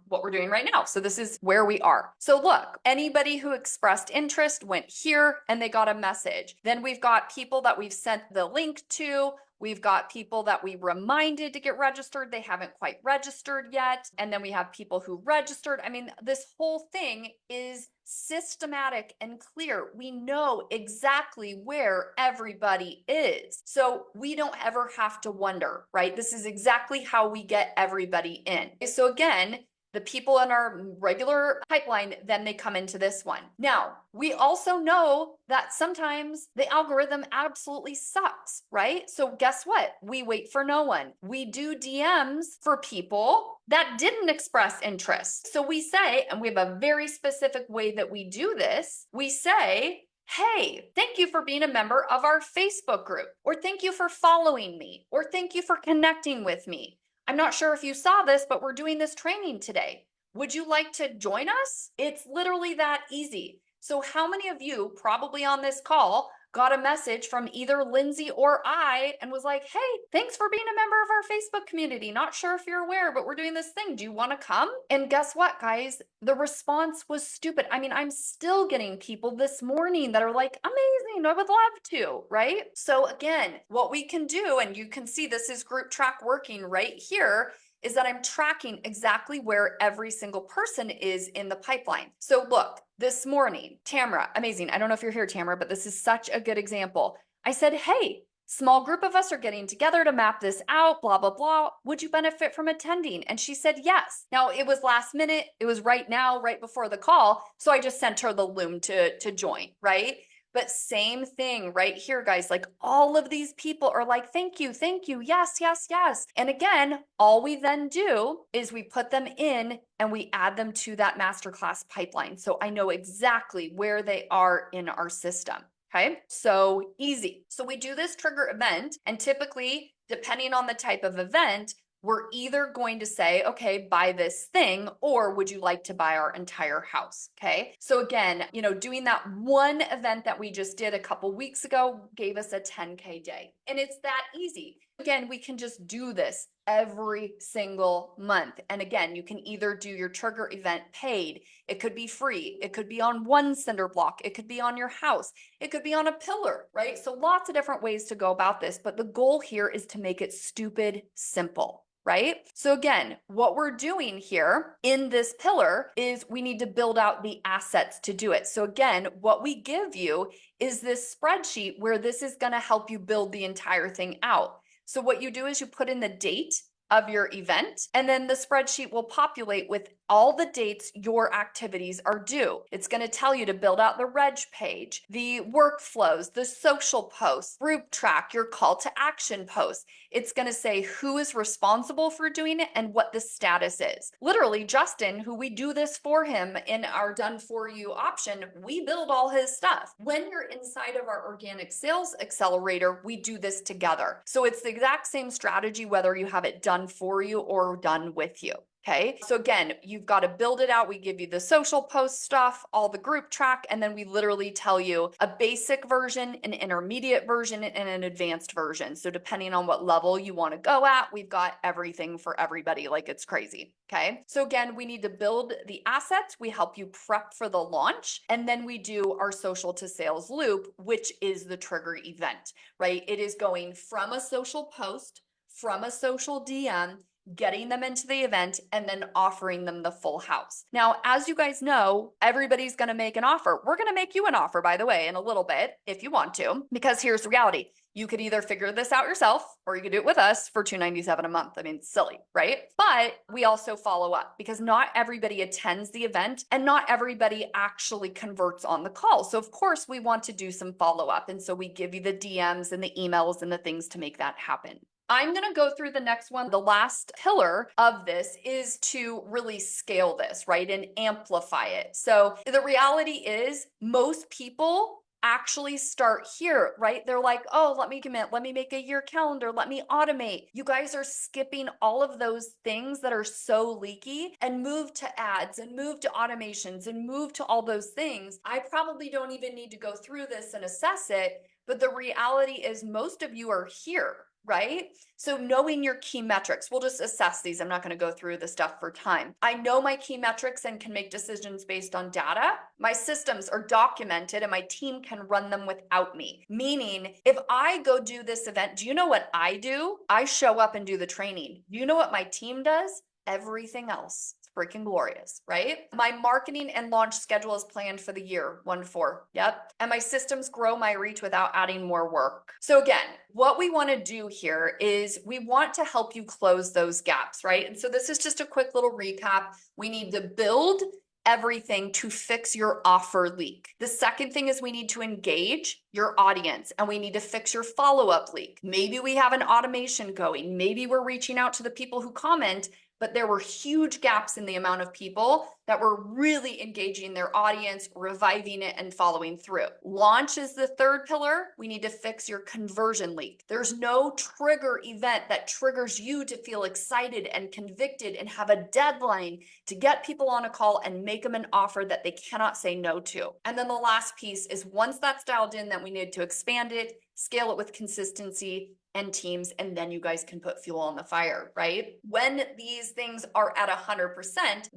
[SPEAKER 1] what we're doing right now. So this is where we are. So look, anybody who expressed interest went here and they got a message. Then we've got people that we've sent the link to. We've got people that we reminded to get registered. They haven't quite registered yet. And then we have people who registered. I mean, this whole thing is systematic and clear. We know exactly where everybody is. So we don't ever have to wonder, right? This is exactly how we get everybody in. So again, The people in our regular pipeline, then they come into this one. Now, we also know that sometimes the algorithm absolutely sucks, right? So guess what? We wait for no one. We do DMs for people that didn't express interest. So we say, and we have a very specific way that we do this, we say, hey, thank you for being a member of our Facebook group, or thank you for following me, or thank you for connecting with me. I'm not sure if you saw this, but we're doing this training today. Would you like to join us? It's literally that easy. So how many of you probably on this call got a message from either Lindsay or I and was like, hey, thanks for being a member of our Facebook community. Not sure if you're aware, but we're doing this thing. Do you want to come? And guess what, guys? The response was stupid. I mean, I'm still getting people this morning that are like, amazing, I would love to, right? So again, what we can do, and you can see this is GroupTrack working right here, is that I'm tracking exactly where every single person is in the pipeline. So look, this morning, Tamara, amazing. I don't know if you're here, Tamara, but this is such a good example. I said, hey, small group of us are getting together to map this out, blah, blah, blah. Would you benefit from attending? And she said, yes. Now it was last minute. It was right now, right before the call. So I just sent her the Loom to join, right? But same thing right here, guys. Like all of these people are like, thank you, yes, yes, yes. And again, all we then do is we put them in and we add them to that masterclass pipeline. So I know exactly where they are in our system. Okay, so easy. So we do this trigger event, and typically, depending on the type of event, we're either going to say, okay, buy this thing, or would you like to buy our entire house? Okay. So again, doing that one event that we just did a couple weeks ago gave us a 10K day. And it's that easy. Again, we can just do this every single month. And again, you can either do your trigger event paid. It could be free. It could be on one cinder block. It could be on your house. It could be on a pillar, right? So lots of different ways to go about this. But the goal here is to make it stupid simple. Right? So again, what we're doing here in this pillar is we need to build out the assets to do it. So again, what we give you is this spreadsheet where this is going to help you build the entire thing out. So what you do is you put in the date of your event, and then the spreadsheet will populate with all the dates your activities are due. It's going to tell you to build out the reg page, the workflows, the social posts, GroupTrack, your call to action posts. It's going to say who is responsible for doing it and what the status is. Literally, Justin, who we do this for him in our done for you option, we build all his stuff. When you're inside of our organic sales accelerator, we do this together. So it's the exact same strategy, whether you have it done for you or done with you. Okay. So again, you've got to build it out. We give you the social post stuff, all the GroupTrack, and then we literally tell you a basic version, an intermediate version, and an advanced version. So depending on what level you want to go at, we've got everything for everybody. Like it's crazy. Okay. So again, we need to build the assets. We help you prep for the launch. And then we do our social to sales loop, which is the trigger event, right? It is going from a social post, from a social DM, getting them into the event, and then offering them the full house. Now, as you guys know, everybody's going to make an offer. We're going to make you an offer, by the way, in a little bit, if you want to, because here's the reality. You could either figure this out yourself or you could do it with us for $297 a month. I mean, it's silly, right? But we also follow up because not everybody attends the event and not everybody actually converts on the call. So of course we want to do some follow up. And so we give you the DMs and the emails and the things to make that happen. I'm going to go through the next one. The last pillar of this is to really scale this, right? And amplify it. So the reality is most people actually start here, right? They're like, oh, let me commit, let me make a year calendar, let me automate. You guys are skipping all of those things that are so leaky and move to ads and move to automations and move to all those things. I probably don't even need to go through this and assess it, but the reality is most of you are here. Right? So knowing your key metrics, we'll just assess these. I'm not going to go through the stuff for time. I know my key metrics and can make decisions based on data. My systems are documented and my team can run them without me. Meaning, if I go do this event, do you know what I do? I show up and do the training. Do you know what my team does? Everything else. freaking glorious, right? My marketing and launch schedule is planned for the year, 1 to 4. Yep. And my systems grow my reach without adding more work. So again, what we want to do here is we want to help you close those gaps, right? And so this is just a quick little recap. We need to build everything to fix your offer leak. The second thing is we need to engage your audience and we need to fix your follow-up leak. Maybe we have an automation going. Maybe we're reaching out to the people who comment, but there were huge gaps in the amount of people that were really engaging their audience, reviving it, and following through. Launch is the third pillar. We need to fix your conversion leak. There's no trigger event that triggers you to feel excited and convicted and have a deadline to get people on a call and make them an offer that they cannot say no to. And then the last piece is once that's dialed in, that we need to expand it, scale it with consistency and teams, and then you guys can put fuel on the fire, right? When these things are at 100%,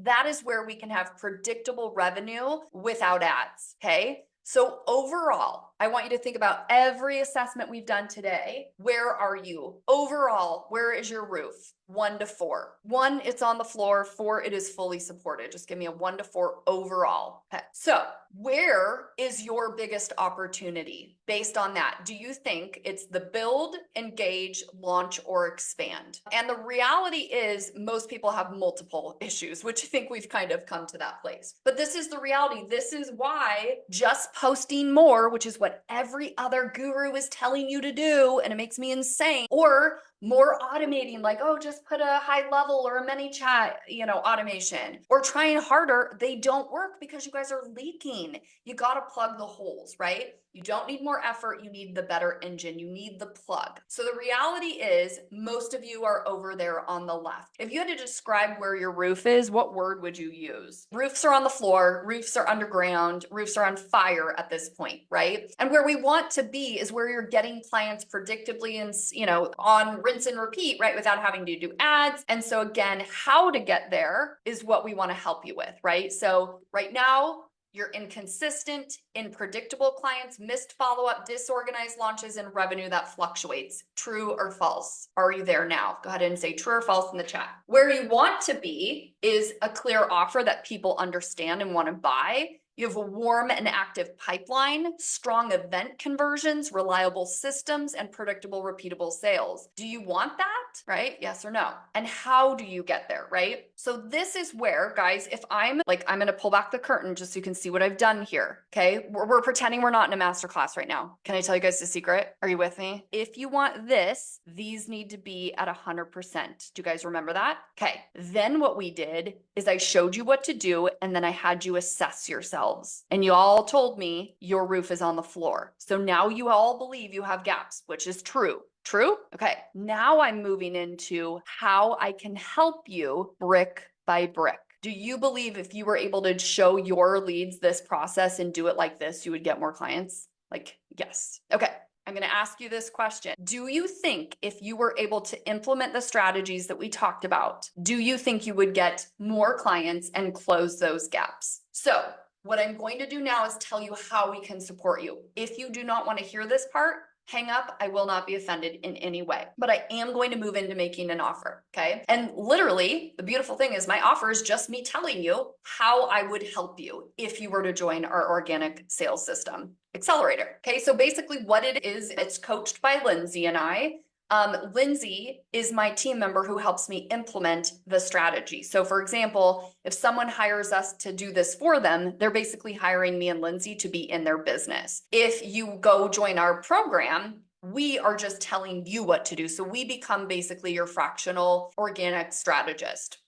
[SPEAKER 1] that is where we can have predictable revenue without ads, okay? So overall, I want you to think about every assessment we've done today. Where are you? Overall, where is your roof? 1 to 4. 1, it's on the floor. 4, it is fully supported. Just give me a 1 to 4 overall. Okay. So where is your biggest opportunity based on that? Do you think it's the build, engage, launch, or expand? And the reality is most people have multiple issues, which I think we've kind of come to that place. But this is the reality. This is why just posting more, which is what every other guru is telling you to do, and it makes me insane, or more automating, like, oh, just put a high level or a many chat, automation, or trying harder, they don't work because you guys are leaking. You got to plug the holes, right? You don't need more effort. You need the better engine. You need the plug. So the reality is most of you are over there on the left. If you had to describe where your roof is, what word would you use? Roofs are on the floor. Roofs are underground. Roofs are on fire at this point, right? And where we want to be is where you're getting clients predictably and, on rinse and repeat, right? Without having to do ads. And so again, how to get there is what we want to help you with, right? So right now, you're inconsistent, unpredictable clients, missed follow-up, disorganized launches, and revenue that fluctuates. True or false? Are you there now? Go ahead and say true or false in the chat. Where you want to be is a clear offer that people understand and want to buy. You have a warm and active pipeline, strong event conversions, reliable systems, and predictable, repeatable sales. Do you want that? Right? Yes or no? And how do you get there? Right? So this is where, guys, if I'm going to pull back the curtain just so you can see what I've done here. Okay. We're pretending we're not in a masterclass right now. Can I tell you guys the secret? Are you with me? If you want this, these need to be at 100%. Do you guys remember that? Okay. Then what we did is I showed you what to do, and then I had you assess yourselves. And you all told me your roof is on the floor. So now you all believe you have gaps, which is true. True? Okay. Now I'm moving into how I can help you brick by brick. Do you believe if you were able to show your leads this process and do it like this, you would get more clients? Yes. Okay. I'm going to ask you this question. Do you think if you were able to implement the strategies that we talked about, do you think you would get more clients and close those gaps? So what I'm going to do now is tell you how we can support you. If you do not want to hear this part, hang up. I will not be offended in any way, but I am going to move into making an offer. Okay. And literally the beautiful thing is my offer is just me telling you how I would help you if you were to join our organic sales system accelerator. Okay. So basically what it is, it's coached by Lindsay and I. Lindsay is my team member who helps me implement the strategy. So for example, if someone hires us to do this for them, they're basically hiring me and Lindsay to be in their business. If you go join our program, we are just telling you what to do. So we become basically your fractional organic strategist.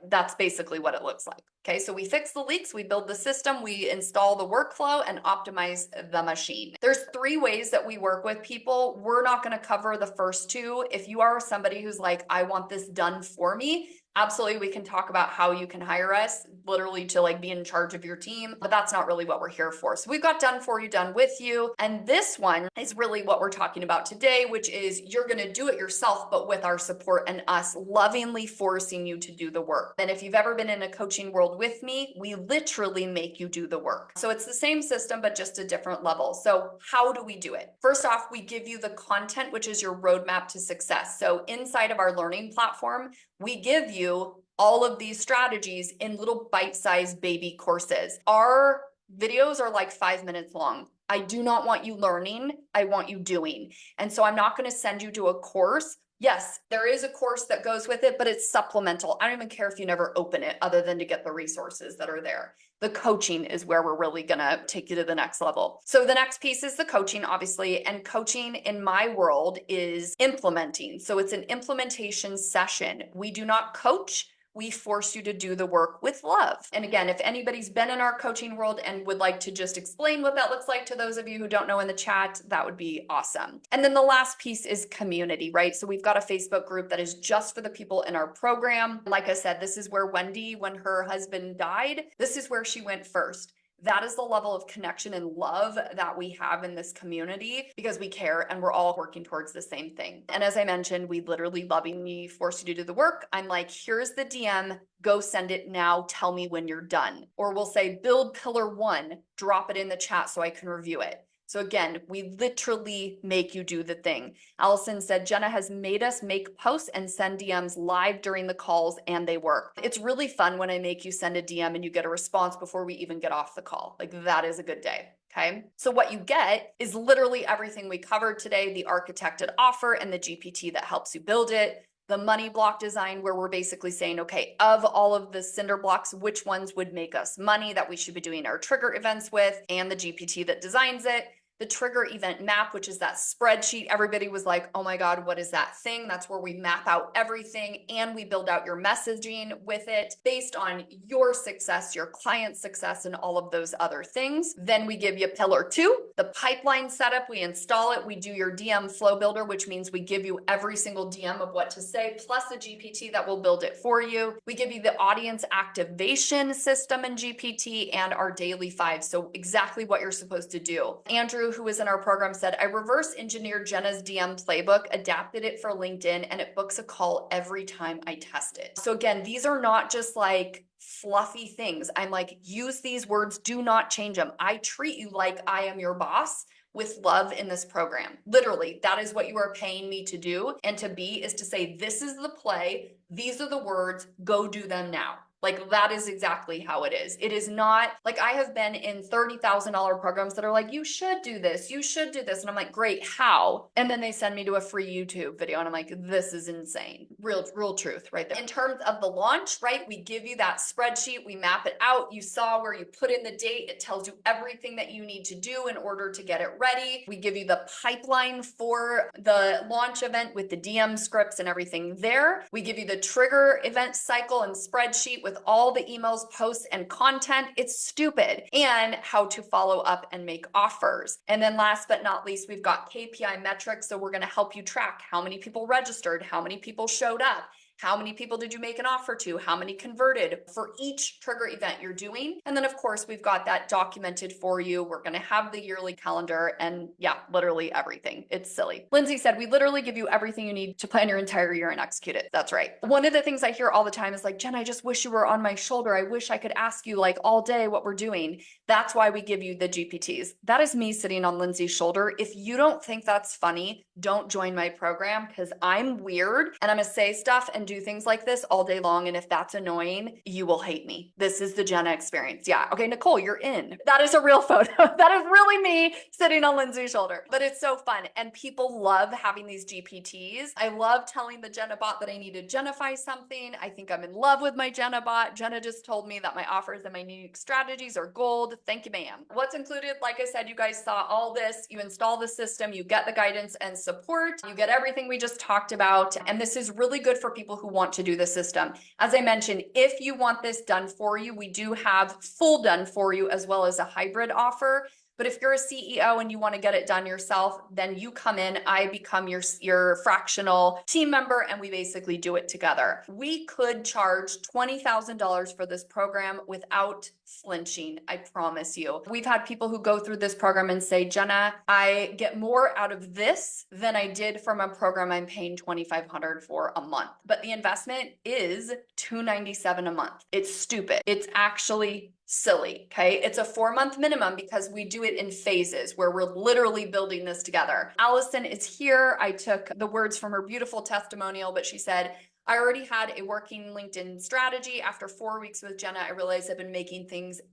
[SPEAKER 1] That's basically what it looks like. Okay, so we fix the leaks, we build the system, we install the workflow and optimize the machine. There's 3 ways that we work with people. We're not going to cover the first 2. If you are somebody who's like, I want this done for me, absolutely, we can talk about how you can hire us literally to be in charge of your team, but that's not really what we're here for. So we've got done for you, done with you. And this one is really what we're talking about today, which is you're going to do it yourself, but with our support and us lovingly forcing you to do the work. And if you've ever been in a coaching world with me, we literally make you do the work. So it's the same system, but just a different level. So how do we do it? First off, we give you the content, which is your roadmap to success. So inside of our learning platform, we give you all of these strategies in little bite-sized baby courses. Our videos are like 5 minutes long. I do not want you learning. I want you doing. And so I'm not going to send you to a course. Yes, there is a course that goes with it, but it's supplemental. I don't even care if you never open it other than to get the resources that are there. The coaching is where we're really going to take you to the next level. So the next piece is the coaching, obviously, and coaching in my world is implementing. So it's an implementation session. We do not coach. We force you to do the work with love. And again, if anybody's been in our coaching world and would like to just explain what that looks like to those of you who don't know in the chat, that would be awesome. And then the last piece is community, right? So we've got a Facebook group that is just for the people in our program. Like I said, this is where Wendy, when her husband died, this is where she went first. That is the level of connection and love that we have in this community because we care and we're all working towards the same thing. And as I mentioned, we literally lovingly force you to do the work. I'm like, here's the DM, go send it now. Tell me when you're done. Or we'll say, build pillar 1, drop it in the chat so I can review it. So again, we literally make you do the thing. Allison said, Jenna has made us make posts and send DMs live during the calls and they work. It's really fun when I make you send a DM and you get a response before we even get off the call. Like that is a good day. Okay. So what you get is literally everything we covered today, the architected offer and the GPT that helps you build it. The money block design where we're basically saying, okay, of all of the cinder blocks, which ones would make us money that we should be doing our trigger events with, and the GPT that designs it. The trigger event map, which is that spreadsheet. Everybody was like, oh my God, what is that thing? That's where we map out everything and we build out your messaging with it based on your success, your client's success, and all of those other things. Then we give you pillar 2, the pipeline setup. We install it. We do your DM flow builder, which means we give you every single DM of what to say, plus a GPT that will build it for you. We give you the audience activation system in GPT and our daily 5. So exactly what you're supposed to do. Andrew, who was in our program, said, I reverse engineered Jenna's DM playbook, adapted it for LinkedIn, and it books a call every time I test it. So again, these are not just like fluffy things. I'm like, use these words, do not change them. I treat you like I am your boss with love in this program. Literally, that is what you are paying me to do and to be, is to say, this is the play, these are the words, go do them now. Like that is exactly how it is. It is not like I have been in $30,000 programs that are like, you should do this, you should do this. And I'm like, great, how? And then they send me to a free YouTube video and I'm like, this is insane. Real truth right there. In terms of the launch, right? We give you that spreadsheet, we map it out. You saw where you put in the date. It tells you everything that you need to do in order to get it ready. We give you the pipeline for the launch event with the DM scripts and everything there. We give you the trigger event cycle and spreadsheet with all the emails, posts, and content. It's stupid. And how to follow up and make offers. And then last but not least, we've got KPI metrics. So we're going to help you track how many people registered, how many people showed up, how many people did you make an offer to? How many converted for each trigger event you're doing? And then of course, we've got that documented for you. We're going to have the yearly calendar and yeah, literally everything. It's silly. Lindsay said, we literally give you everything you need to plan your entire year and execute it. That's right. One of the things I hear all the time is like, Jen, I just wish you were on my shoulder. I wish I could ask you like all day what we're doing. That's why we give you the GPTs. That is me sitting on Lindsay's shoulder. If you don't think that's funny, don't join my program because I'm weird and I'm going to say stuff and do things like this all day long. And if that's annoying, you will hate me. This is the Jenna experience. Yeah. Okay, Nicole, you're in. That is a real photo. That is really me sitting on Lindsay's shoulder. But it's so fun. And people love having these GPTs. I love telling the Jenna bot that I need to Jennify something. I think I'm in love with my Jenna bot. Jenna just told me that my offers and my unique strategies are gold. Thank you, ma'am. What's included? Like I said, you guys saw all this. You install the system, you get the guidance and support, you get everything we just talked about. And this is really good for people who want to do the system. As I mentioned, if you want this done for you, we do have full done for you as well as a hybrid offer. But if you're a CEO and you want to get it done yourself, then you come in, I become your fractional team member, and we basically do it together. We could charge $20,000 for this program without flinching. I promise you. We've had people who go through this program and say, Jenna, I get more out of this than I did from a program I'm paying $2,500 for a month. But the investment is $297 a month. It's stupid. It's actually silly. Okay. It's a 4-month minimum because we do it in phases where we're literally building this together. Allison is here. I took the words from her beautiful testimonial, but she said, I already had a working LinkedIn strategy. After 4 weeks with Jenna, I realized I've been making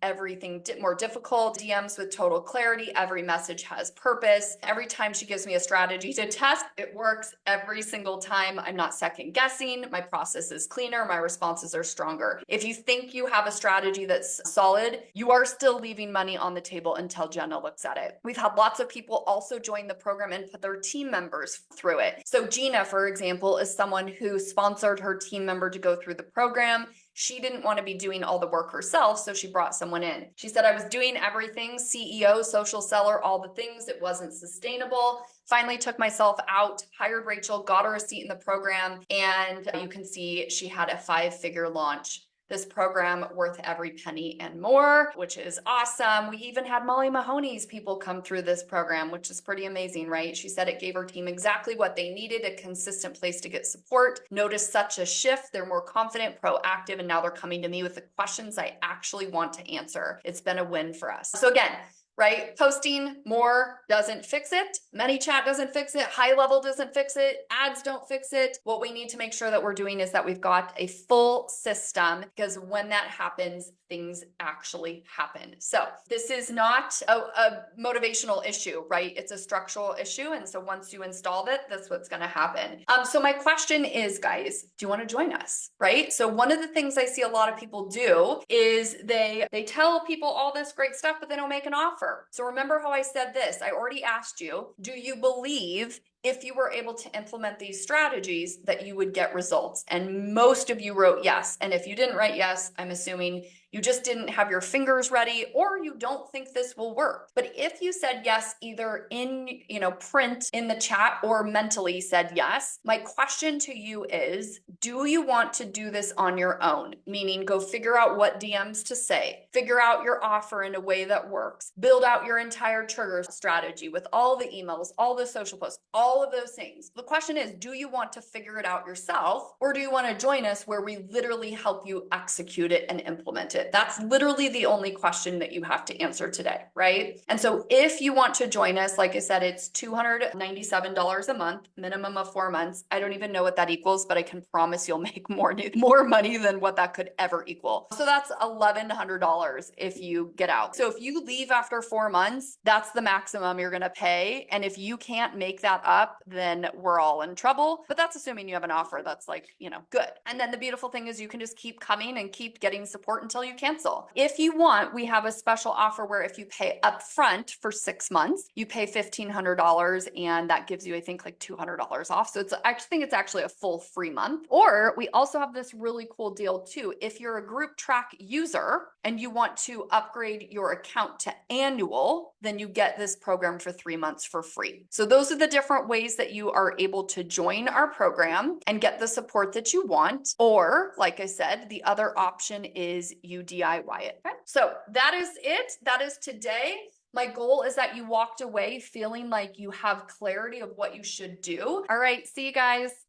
[SPEAKER 1] everything more difficult. DMs with total clarity. Every message has purpose. Every time she gives me a strategy to test, it works every single time. I'm not second guessing. My process is cleaner. My responses are stronger. If you think you have a strategy that's solid, you are still leaving money on the table until Jenna looks at it. We've had lots of people also join the program and put their team members through it. So Gina, for example, is someone who sponsored her team member to go through the program. She didn't want to be doing all the work herself, so she brought someone in. She said, I was doing everything, CEO, social seller, all the things. It wasn't sustainable. Finally took myself out, hired Rachel, got her a seat in the program, and you can see she had a 5-figure launch. This program worth every penny and more, which is awesome. We even had Molly Mahoney's people come through this program, which is pretty amazing, right? She said it gave her team exactly what they needed, a consistent place to get support. Notice such a shift. They're more confident, proactive, and now they're coming to me with the questions I actually want to answer. It's been a win for us. So again, right? Posting more doesn't fix it. ManyChat doesn't fix it. High level doesn't fix it. Ads don't fix it. What we need to make sure that we're doing is that we've got a full system, because when that happens, things actually happen. So this is not a motivational issue, right? It's a structural issue. And so once you install it, that's what's going to happen. So my question is, guys, do you want to join us? Right? So one of the things I see a lot of people do is they tell people all this great stuff, but they don't make an offer. So remember how I said this? I already asked you, do you believe if you were able to implement these strategies that you would get results? And most of you wrote yes. And if you didn't write yes, I'm assuming you just didn't have your fingers ready, or you don't think this will work. But if you said yes, either in, print in the chat or mentally said yes, my question to you is, do you want to do this on your own? Meaning go figure out what DMs to say, figure out your offer in a way that works, build out your entire trigger strategy with all the emails, all the social posts, all of those things. The question is, do you want to figure it out yourself, or do you want to join us where we literally help you execute it and implement it? That's literally the only question that you have to answer today, right? And so if you want to join us, like I said, it's $297 a month, minimum of 4 months. I don't even know what that equals, but I can promise you'll make more money than what that could ever equal. So that's $1,100 if you get out. So if you leave after 4 months, that's the maximum you're going to pay. And if you can't make that up, then we're all in trouble. But that's assuming you have an offer that's good. And then the beautiful thing is you can just keep coming and keep getting support until you cancel. If you want, we have a special offer where if you pay upfront for 6 months, you pay $1,500, and that gives you, I think, like $200 off. So I think it's actually a full free month. Or we also have this really cool deal too. If you're a GroupTrack user and you want to upgrade your account to annual, then you get this program for 3 months for free. So those are the different ways that you are able to join our program and get the support that you want. Or, like I said, the other option is you DIY it. Okay? So that is it. That is today. My goal is that you walked away feeling like you have clarity of what you should do. All right. See you guys.